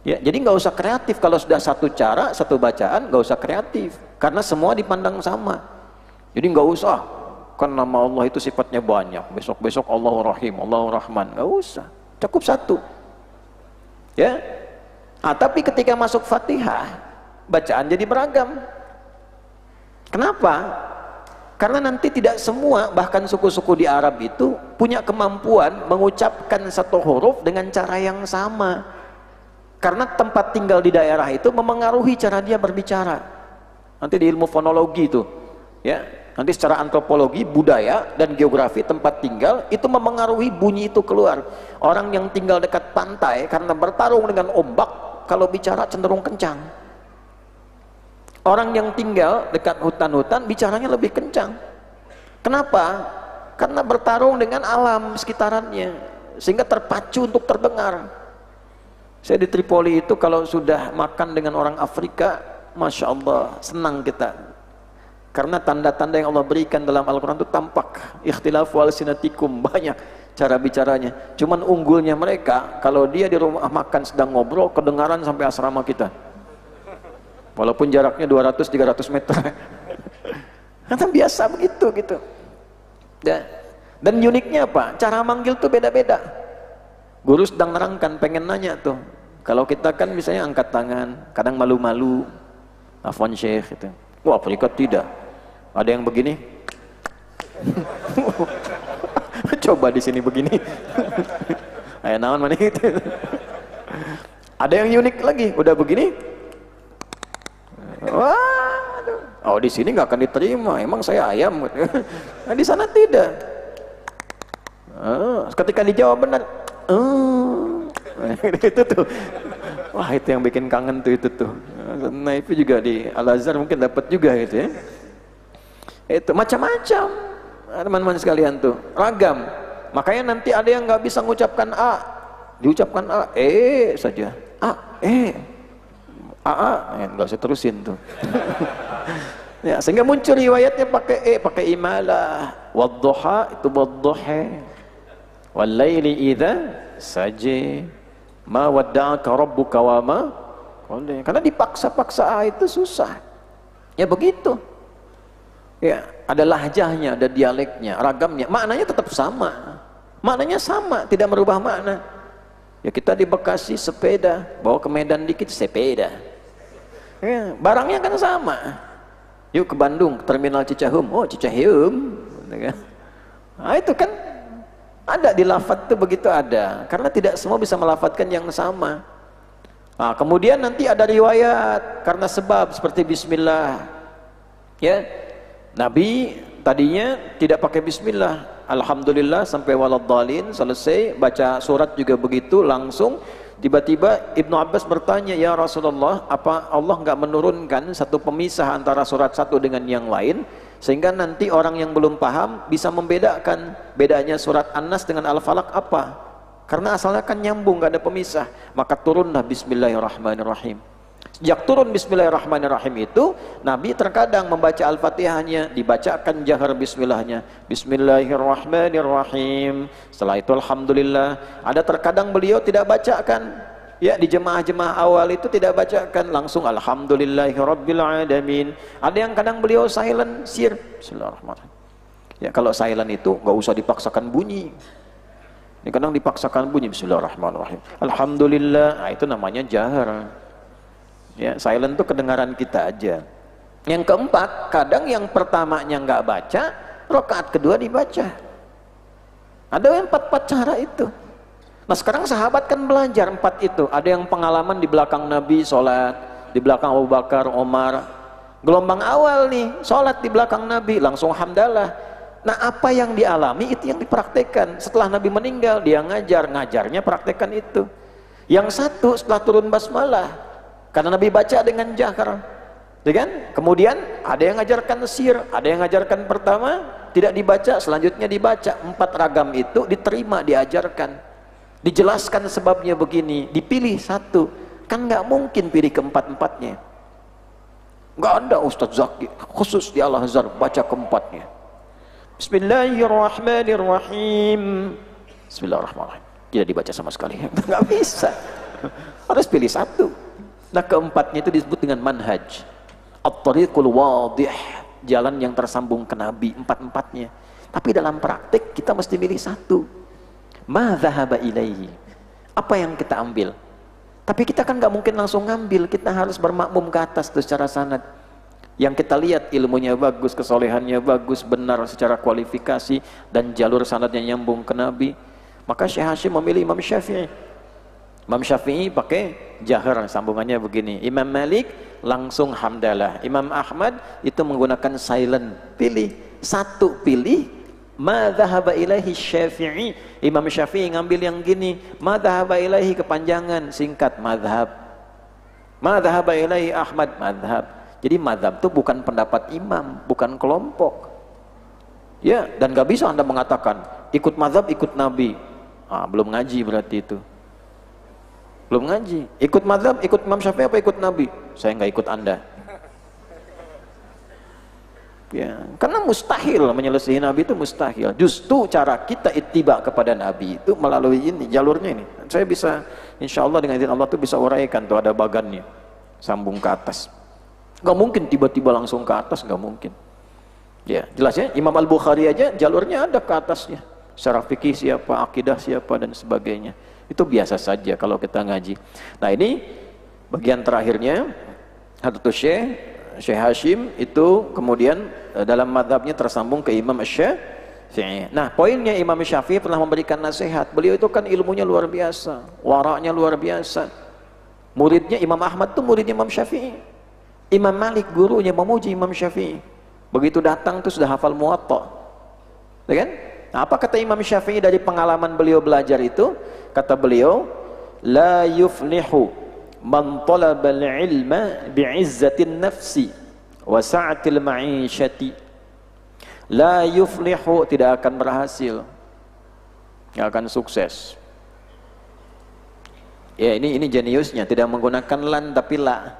Ya, jadi nggak usah kreatif kalau sudah satu cara, satu bacaan, nggak usah kreatif, karena semua dipandang sama. Jadi nggak usah, kan nama Allah itu sifatnya banyak, besok Allahu Rahim, Allahu Rahman, nggak usah, cukup satu. Ya, tapi ketika masuk Fatihah, bacaan jadi beragam. Kenapa? Karena nanti tidak semua, bahkan suku-suku di Arab itu punya kemampuan mengucapkan satu huruf dengan cara yang sama. Karena tempat tinggal di daerah itu memengaruhi cara dia berbicara. Nanti di ilmu fonologi itu, ya, nanti secara antropologi, budaya dan geografi tempat tinggal itu memengaruhi bunyi itu keluar. Orang yang tinggal dekat pantai karena bertarung dengan ombak, kalau bicara cenderung kencang. Orang yang tinggal dekat hutan-hutan bicaranya lebih kencang. Kenapa? Karena bertarung dengan alam sekitarannya, sehingga terpacu untuk terdengar. Saya di Tripoli itu kalau sudah makan dengan orang Afrika, Masya Allah, senang kita. Karena tanda-tanda yang Allah berikan dalam Al-Quran itu tampak. Ikhtilafu alsinatikum, banyak cara bicaranya. Cuman unggulnya mereka, kalau dia di rumah makan sedang ngobrol, kedengaran sampai asrama kita. Walaupun jaraknya 200-300 meter. Karena biasa begitu gitu. Dan uniknya apa? Cara manggil tuh beda-beda. Guru sedang nerangkan, pengen nanya tuh. Kalau kita kan misalnya angkat tangan, kadang malu-malu. Afwan Syekh gitu. Wah, Afrika tidak. Ada yang begini. Coba di sini begini. Ayo naon mana gitu. Ada yang unik lagi, udah begini. Waduh. Oh, di sini nggak akan diterima. Emang saya ayam. Nah, di sana tidak. Ketika dijawab benar, itu tuh. Wah, itu yang bikin kangen tuh itu tuh. Nah, itu juga di Al-Azhar mungkin dapat juga gitu ya. Itu macam-macam, teman-teman sekalian tuh, ragam. Makanya nanti ada yang nggak bisa mengucapkan A, diucapkan A, saja. Nggak usah terusin tuh. Ya, sehingga muncul riwayatnya pakai pakai imalah. Wadduha itu wadduha. Walaili idza saji. Ma wadda'aka rabbuka wa ma qala. Karena dipaksa-paksa itu susah. Ya begitu. Ya, ada lahjahnya, ada dialeknya, ragamnya. Maknanya tetap sama. Maknanya sama, tidak merubah makna. Ya, kita di Bekasi sepeda, bawa ke Medan dikit sepeda. Ya, barangnya kan sama. Yuk ke Bandung, terminal Cicaheum. Oh, Cicaheum. Nah, itu kan ada di lafadz itu begitu ada. Karena tidak semua bisa melafadzkan yang sama. Nah, kemudian nanti ada riwayat karena sebab seperti bismillah. Ya. Nabi tadinya tidak pakai bismillah. Alhamdulillah sampai waladhdallin selesai, baca surat juga begitu langsung. Tiba-tiba Ibnu Abbas bertanya, ya Rasulullah, apa Allah nggak menurunkan satu pemisah antara surat satu dengan yang lain, sehingga nanti orang yang belum paham bisa membedakan bedanya surat An-Nas dengan Al-Falaq apa? Karena asalnya kan nyambung, nggak ada pemisah. Maka turunlah Bismillahirrahmanirrahim. Sejak turun Bismillahirrahmanirrahim itu, Nabi terkadang membaca Al-Fatihahnya, dibacakan jahar Bismillahnya, Bismillahirrahmanirrahim. Setelah itu Alhamdulillah. Ada terkadang beliau tidak bacakan, ya, di jemaah-jemaah awal itu tidak bacakan, langsung Alhamdulillahirrabbilalamin. Ada yang kadang beliau silent, sir, Bismillahirrahmanirrahim. Ya, kalau silent itu nggak usah dipaksakan bunyi. Ini kadang dipaksakan bunyi, Bismillahirrahmanirrahim. Alhamdulillah, nah, itu namanya jahar. Ya, silent itu kedengaran kita aja. Yang keempat, kadang yang pertamanya nggak baca, rakaat kedua dibaca. Ada yang empat cara itu. Nah, sekarang sahabat kan belajar empat itu. Ada yang pengalaman di belakang Nabi sholat, di belakang Abu Bakar, Omar. Gelombang awal nih, sholat di belakang Nabi, langsung hamdalah. Nah, apa yang dialami itu yang dipraktekkan. Setelah Nabi meninggal, dia ngajarnya praktekkan itu. Yang satu setelah turun basmalah, karena Nabi baca dengan jahar, ya kan? Kemudian ada yang ngajarkan sir, ada yang ngajarkan pertama tidak dibaca, selanjutnya dibaca. Empat ragam itu diterima, diajarkan, dijelaskan sebabnya begini, dipilih satu. Kan nggak mungkin pilih keempat-empatnya. Nggak ada Ustadz Zaki khusus di Al-Azhar baca keempatnya. Bismillahirrahmanirrahim. Bismillahirrahmanirrahim. Tidak dibaca sama sekali. Nggak bisa. Harus pilih satu. Nah, keempatnya itu disebut dengan manhaj, at-tariqul wadih, jalan yang tersambung ke Nabi, empat-empatnya. Tapi dalam praktik kita mesti milih satu. Ma dhahaba ilaihi, apa yang kita ambil. Tapi kita kan nggak mungkin langsung ngambil, kita harus bermakmum ke atas tuh secara sanad. Yang kita lihat ilmunya bagus, kesolehannya bagus, benar secara kualifikasi, dan jalur sanadnya nyambung ke Nabi, maka Syekh Hashim memilih Imam Syafi'i. Imam Syafi'i pakai jahar, sambungannya begini. Imam Malik langsung hamdalah. Imam Ahmad itu menggunakan silent. Pilih satu, pilih ma dhahaba ilaihi Syafi'i. Imam Syafi'i ngambil yang gini, ma dhahaba ilaihi kepanjangan, singkat madhab. Ma dhahaba ilaihi Ahmad, madhab. Jadi madhab itu bukan pendapat imam, bukan kelompok. Ya, dan gak bisa Anda mengatakan ikut madhab, ikut Nabi. Belum ngaji berarti itu. Belum ngaji. Ikut madhab, ikut Imam Syafi'i apa ikut Nabi? Saya nggak ikut Anda. Ya, karena mustahil menyelesaikan Nabi itu mustahil. Justru cara kita ittiba kepada Nabi itu melalui ini, jalurnya ini. Saya bisa, insya Allah dengan izin Allah tuh bisa uraikan tuh ada bagannya, sambung ke atas. Gak mungkin tiba-tiba langsung ke atas, gak mungkin. Ya, jelasnya Imam Al-Bukhari aja jalurnya ada ke atasnya. Secara fikih siapa, akidah siapa dan sebagainya. Itu biasa saja kalau kita ngaji. Nah, ini bagian terakhirnya Hadratus Syekh Hashim itu kemudian dalam madhabnya tersambung ke Imam Syafi'i. Nah, poinnya Imam Syafi'i pernah memberikan nasihat. Beliau itu kan ilmunya luar biasa, waraknya luar biasa. Muridnya Imam Ahmad itu muridnya Imam Syafi'i. Imam Malik gurunya memuji Imam Syafi'i. Begitu datang tuh sudah hafal Muwatta. Ya kan? Nah, apa kata Imam Syafi'i dari pengalaman beliau belajar itu? Kata beliau, la yuflihu man talaba al-ilma bi'izzatin nafsi wa sa'atil ma'isyati. La yuflihu, tidak akan berhasil, tidak akan sukses. Ya, ini jeniusnya, tidak menggunakan lan tapi la.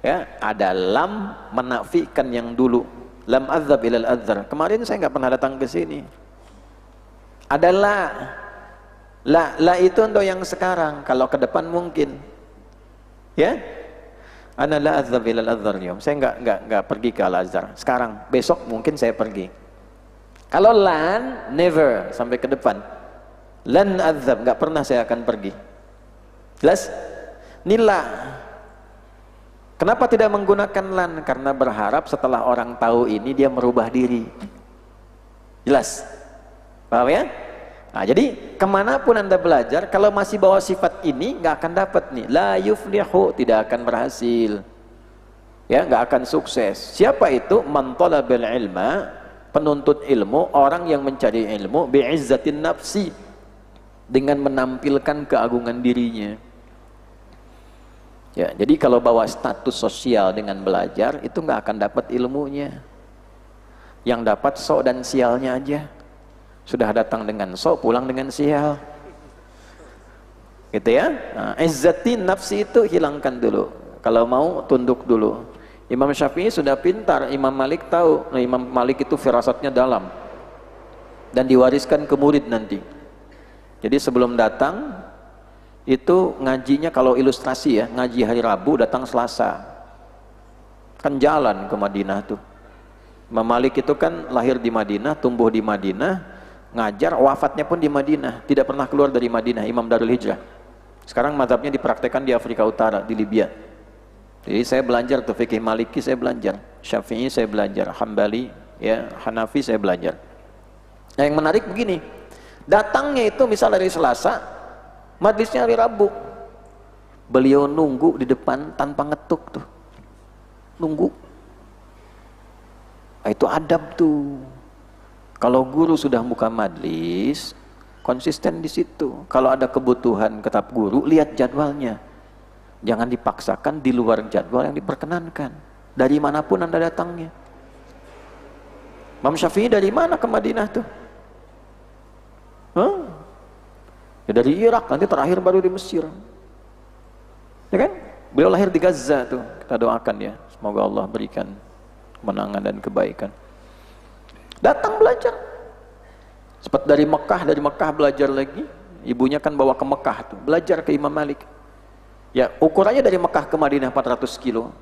Ya, ada lam menafikan yang dulu. Lam adzab ilal adzar. Kemarin saya nggak pernah datang ke sini. Ada la. La itu untuk yang sekarang. Kalau ke depan mungkin. Ya. Ana la adzab ilal adzar yom. Saya nggak pergi ke Al-Azhar. Sekarang, besok mungkin saya pergi. Kalau lan, never, sampai ke depan. Lan adzab, nggak pernah saya akan pergi. Jelas? Nila. Kenapa tidak menggunakan lan? Karena berharap setelah orang tahu ini dia merubah diri. Jelas? Paham ya? Nah, jadi kemanapun Anda belajar, kalau masih bawa sifat ini nggak akan dapat nih. La yuflihu, tidak akan berhasil. Ya, nggak akan sukses. Siapa itu? Man talabal ilma, penuntut ilmu, orang yang mencari ilmu bi'izzatin nafsi, dengan menampilkan keagungan dirinya. Ya, jadi kalau bawa status sosial dengan belajar itu nggak akan dapat ilmunya. Yang dapat sok dan sialnya aja. Sudah datang dengan sok, pulang dengan sial. Gitu ya. Nah, izzatin nafsi itu hilangkan dulu. Kalau mau tunduk dulu. Imam Syafi'i sudah pintar, Imam Malik tahu. Nah, Imam Malik itu firasatnya dalam dan diwariskan ke murid nanti. Jadi sebelum datang itu ngajinya, kalau ilustrasi ya, ngaji hari Rabu, datang Selasa, kan jalan ke Madinah tuh. Imam Malik itu kan lahir di Madinah, tumbuh di Madinah, ngajar, wafatnya pun di Madinah, tidak pernah keluar dari Madinah, Imam Darul Hijrah. Sekarang mazhabnya dipraktekkan di Afrika Utara, di Libya. Jadi saya belajar tuh fikih Maliki, saya belajar, Syafi'i saya belajar, Hambali, ya, Hanafi saya belajar. Nah, yang menarik begini, datangnya itu misal dari Selasa, majlisnya hari Rabu, beliau nunggu di depan tanpa ngetuk tuh, nunggu. Nah, itu adab tuh. Kalau guru sudah buka majlis, konsisten di situ. Kalau ada kebutuhan tetap guru, lihat jadwalnya. Jangan dipaksakan di luar jadwal yang diperkenankan. Dari manapun Anda datangnya. Imam Syafi'i dari mana ke Madinah tuh? Ya dari Irak, nanti terakhir baru di Mesir. Ya kan? Beliau lahir di Gaza tuh. Kita doakan ya, semoga Allah berikan kemenangan dan kebaikan. Datang belajar. Sempat dari Mekah belajar lagi. Ibunya kan bawa ke Mekah tuh, belajar ke Imam Malik. Ya, ukurannya dari Mekah ke Madinah 400 kilo.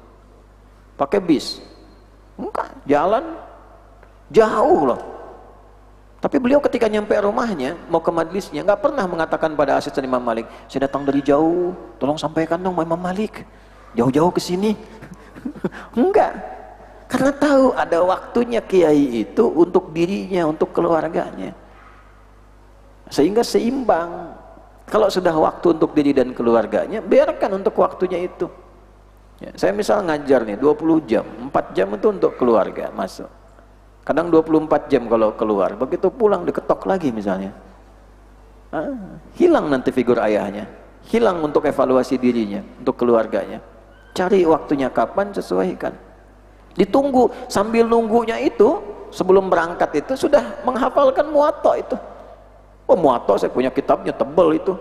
Pakai bis. Enggak, jalan jauh loh. Tapi beliau ketika nyampe rumahnya, mau ke majlisnya, nggak pernah mengatakan pada asisten Imam Malik, saya datang dari jauh, tolong sampaikan dong Imam Malik, jauh-jauh ke sini. Enggak. Karena tahu ada waktunya kiai itu untuk dirinya, untuk keluarganya. Sehingga seimbang. Kalau sudah waktu untuk diri dan keluarganya, biarkan untuk waktunya itu. Ya, saya misal ngajar nih 20 jam, 4 jam itu untuk keluarga masuk. Kadang 24 jam kalau keluar, begitu pulang diketok lagi misalnya. Hilang nanti figur ayahnya, hilang untuk evaluasi dirinya, untuk keluarganya. Cari waktunya kapan, sesuaikan. Ditunggu, sambil nunggunya itu, sebelum berangkat itu sudah menghafalkan Muwatta itu. Oh Muwatta saya punya kitabnya, tebal itu,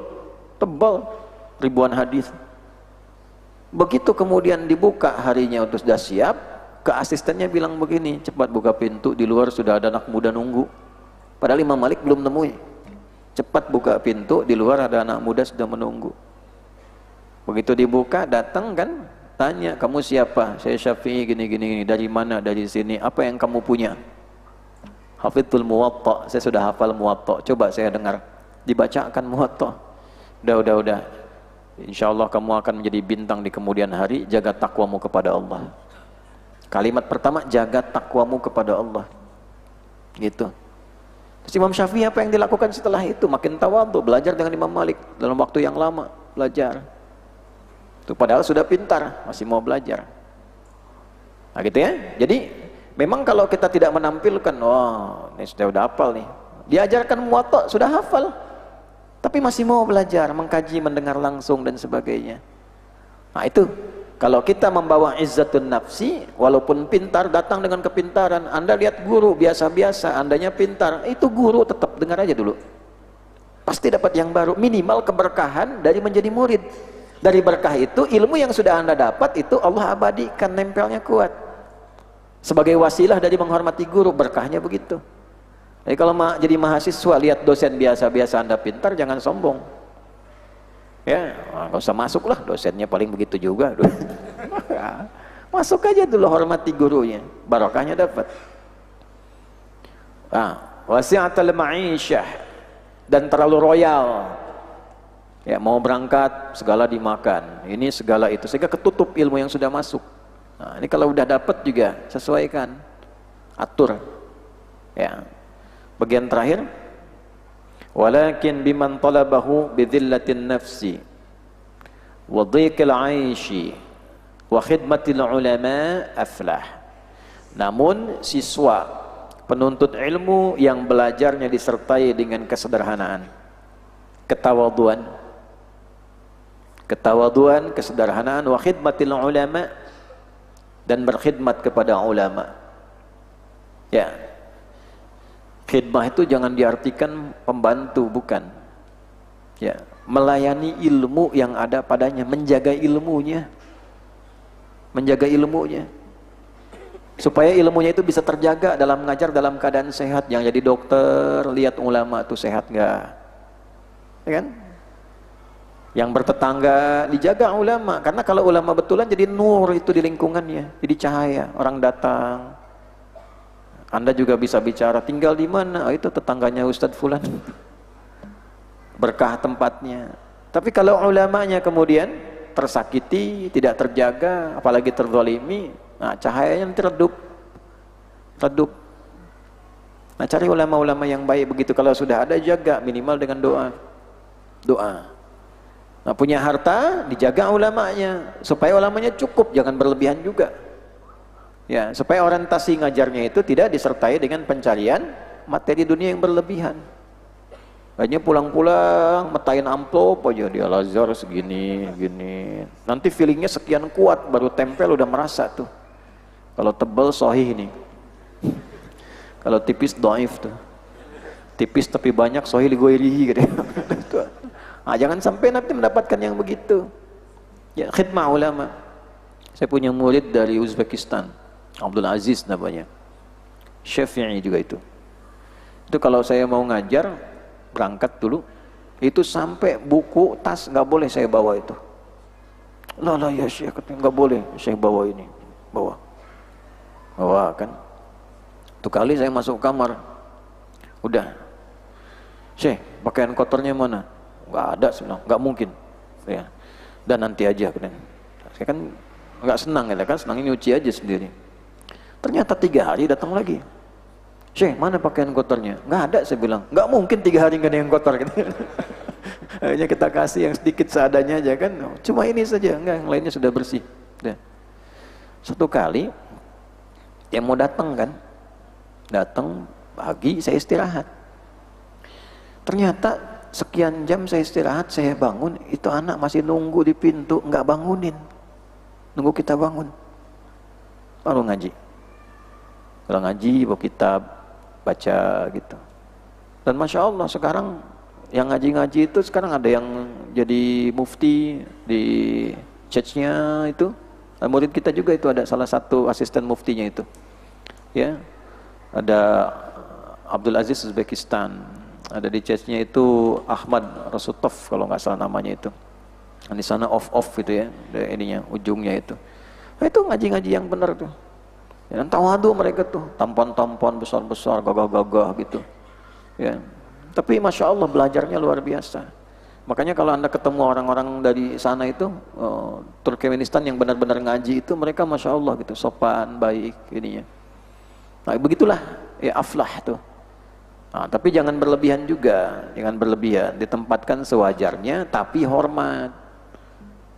tebal, ribuan hadis. Begitu kemudian dibuka harinya untuk sudah siap, ke asistennya bilang begini, cepat buka pintu, di luar sudah ada anak muda nunggu. Padahal Imam Malik belum nemui. Cepat buka pintu, di luar ada anak muda sudah menunggu. Begitu dibuka, datang kan, tanya, kamu siapa? Saya Syafi'i gini-gini, dari mana? Dari sini. Apa yang kamu punya? Hafidhul Muwatta, saya sudah hafal Muwatta. Coba saya dengar, dibacakan Muwatta. Udah. Insya Allah kamu akan menjadi bintang di kemudian hari. Jaga takwamu kepada Allah. Kalimat pertama, jaga takwamu kepada Allah. Gitu. Terus Imam Syafi'i apa yang dilakukan setelah itu? Makin tawadhu, belajar dengan Imam Malik dalam waktu yang lama, belajar. Itu padahal sudah pintar, masih mau belajar. Nah gitu ya. Jadi memang kalau kita tidak menampilkan, oh ini sudah hafal nih. Diajarkan Muwatta sudah hafal, tapi masih mau belajar, mengkaji, mendengar langsung dan sebagainya. Nah itu, kalau kita membawa izzatun nafsi, walaupun pintar, datang dengan kepintaran. Anda lihat guru biasa-biasa, andanya pintar, itu guru tetap dengar aja dulu. Pasti dapat yang baru, minimal keberkahan dari menjadi murid. Dari berkah itu, ilmu yang sudah Anda dapat itu Allah abadikan, nempelnya kuat. Sebagai wasilah dari menghormati guru, berkahnya begitu. Jadi kalau jadi mahasiswa, lihat dosen biasa-biasa Anda pintar, jangan sombong. Ya, nggak usah masuk lah, dosennya paling begitu juga. Masuk aja dulu, hormati gurunya, barokahnya dapat. Wasi'atul ma'isyah, dan terlalu royal. Ya, mau berangkat segala dimakan, ini segala itu, sehingga ketutup ilmu yang sudah masuk. Nah, ini kalau udah dapat juga sesuaikan, atur. Ya. Bagian terakhir, walakin biman talabahu bidhillatin nafsi wa dhiqil 'aishi wa khidmatil ulama aflah. Namun siswa penuntut ilmu yang belajarnya disertai dengan kesederhanaan, ketawaduan, kesederhanaan, wa khidmatil ulama, dan berkhidmat kepada ulama. Ya, khidmah itu jangan diartikan pembantu, bukan. Ya, melayani ilmu yang ada padanya, menjaga ilmunya, supaya ilmunya itu bisa terjaga dalam mengajar dalam keadaan sehat. Yang jadi dokter, lihat ulama itu sehat nggak, ya kan? Yang bertetangga dijaga ulama, karena kalau ulama betulan jadi nur itu di lingkungannya, jadi cahaya, orang datang. Anda juga bisa bicara, tinggal di mana? Oh, itu tetangganya Ustadz Fulan. Berkah tempatnya. Tapi kalau ulamanya kemudian tersakiti, tidak terjaga, apalagi terzalimi, nah cahayanya nanti redup. Nah cari ulama-ulama yang baik begitu. Kalau sudah ada, jaga minimal dengan doa. Nah punya harta, dijaga ulamanya, supaya ulamanya cukup, jangan berlebihan juga. Ya, supaya orientasi ngajarnya itu tidak disertai dengan pencarian materi dunia yang berlebihan. Hanya pulang-pulang metain amplop aja, dia Al-Azhar segini, gini. Nanti feelingnya sekian kuat, baru tempel udah merasa tuh. Kalau tebal sahih nih. Kalau tipis dhaif tuh. Tipis tapi banyak sahih li ghairihi gitu. Nah, jangan sampai nanti mendapatkan yang begitu. Ya, khidmah ulama. Saya punya murid dari Uzbekistan, Abdul Aziz namanya, Syafi'i juga itu. Itu kalau saya mau ngajar, berangkat dulu, itu sampai buku, tas nggak boleh saya bawa itu. Lah ya Syekh, nggak boleh saya bawa ini, bawa kan. Tuh kali saya masuk kamar, udah, Syekh, pakaian kotornya mana? Nggak ada, nggak mungkin. Ya. Dan nanti aja kan. Saya kan nggak senang ya kan, senangnya nyuci aja sendiri. Ternyata 3 hari datang lagi. Syekh, mana pakaian kotornya? Nggak ada, saya bilang. Nggak mungkin 3 hari nggak ada yang kotor gitu. Akhirnya kita kasih yang sedikit seadanya aja kan. Cuma ini saja, enggak, yang lainnya sudah bersih. Udah. Satu kali yang mau datang kan, datang pagi, saya istirahat. Ternyata sekian jam saya istirahat, saya bangun, itu anak masih nunggu di pintu, nggak bangunin, nunggu kita bangun, baru ngaji. Kalau ngaji, bawa kitab, baca gitu. Dan Masya Allah sekarang yang ngaji-ngaji itu sekarang ada yang jadi mufti di church-nya itu. Murid kita juga itu ada salah satu asisten muftinya itu. Ya, ada Abdul Aziz Uzbekistan, ada di church-nya itu Ahmad Rasutov kalau nggak salah namanya itu. Di sana off gitu ya, ininya ujungnya itu. Nah, itu ngaji-ngaji yang benar tuh. Dan tawadu mereka tuh, tampon-tampon besar-besar, gagah-gagah gitu. Ya. Tapi Masya Allah belajarnya luar biasa. Makanya kalau Anda ketemu orang-orang dari sana itu, Turkmenistan yang benar-benar ngaji itu, mereka Masya Allah gitu, sopan, baik ininya. Nah begitulah, ya aflah tuh. Nah, tapi jangan berlebihan juga, jangan berlebihan, ditempatkan sewajarnya, tapi hormat.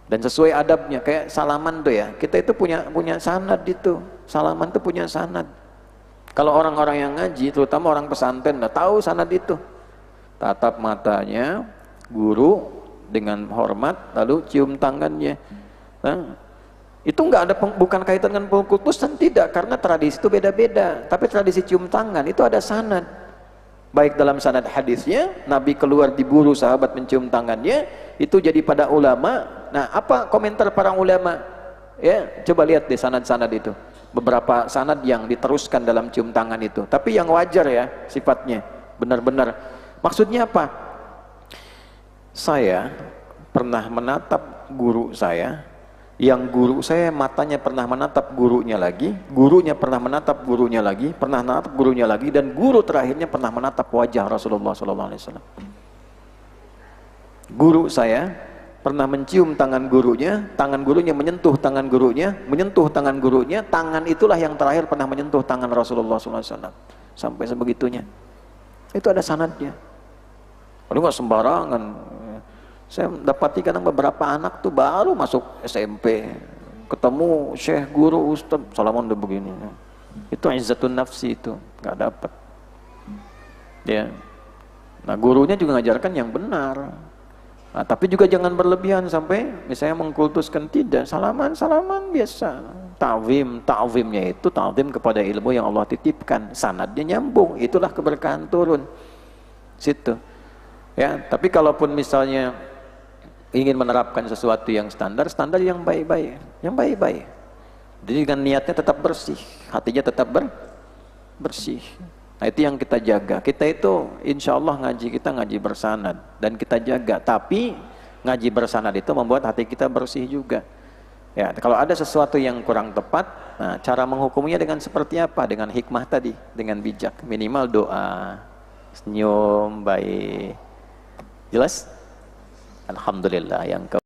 Dan sesuai adabnya, kayak salaman tuh ya, kita itu punya sanad itu, salaman tuh punya sanad. Kalau orang-orang yang ngaji, terutama orang pesantren, udah tahu sanad itu. Tatap matanya, guru dengan hormat, lalu cium tangannya. Nah, itu nggak ada, bukan kaitan dengan pengkultusan, tidak, karena tradisi itu beda-beda. Tapi tradisi cium tangan itu ada sanad. Baik dalam sanad hadisnya, Nabi keluar diburu sahabat mencium tangannya, itu jadi pada ulama. Nah, apa komentar para ulama? Ya, coba lihat di sanad-sanad itu. Beberapa sanad yang diteruskan dalam cium tangan itu. Tapi yang wajar ya sifatnya, benar-benar. Maksudnya apa? Saya pernah menatap guru saya, yang guru saya matanya pernah menatap gurunya lagi, gurunya pernah menatap gurunya lagi, pernah menatap gurunya lagi, dan guru terakhirnya pernah menatap wajah Rasulullah SAW. Guru saya pernah mencium tangan gurunya menyentuh tangan gurunya, menyentuh tangan gurunya, tangan itulah yang terakhir pernah menyentuh tangan Rasulullah SAW. Sampai sebegitunya. Itu ada sanadnya. Kalau nggak sembarangan. Saya dapati kadang beberapa anak tuh baru masuk SMP, ketemu syekh, guru, ustaz, salaman udah begini. Itu izzatun nafsi, itu nggak dapat. Ya. Nah gurunya juga ngajarkan yang benar. Nah, tapi juga jangan berlebihan sampai misalnya mengkultuskan, tidak. Salaman biasa. Ta'zimnya itu ta'zim kepada ilmu yang Allah titipkan. Sanadnya nyambung, itulah keberkahan turun. Situ. Ya, tapi kalaupun misalnya ingin menerapkan sesuatu yang standar yang baik-baik, jadi dengan niatnya tetap bersih, hatinya tetap bersih. Nah itu yang kita jaga. Kita itu insya Allah kita ngaji bersanad dan kita jaga. Tapi ngaji bersanad itu membuat hati kita bersih juga. Ya, kalau ada sesuatu yang kurang tepat, nah, cara menghukumnya dengan seperti apa? Dengan hikmah tadi, dengan bijak. Minimal doa, senyum, baik. Jelas? Alhamdulillah. Yang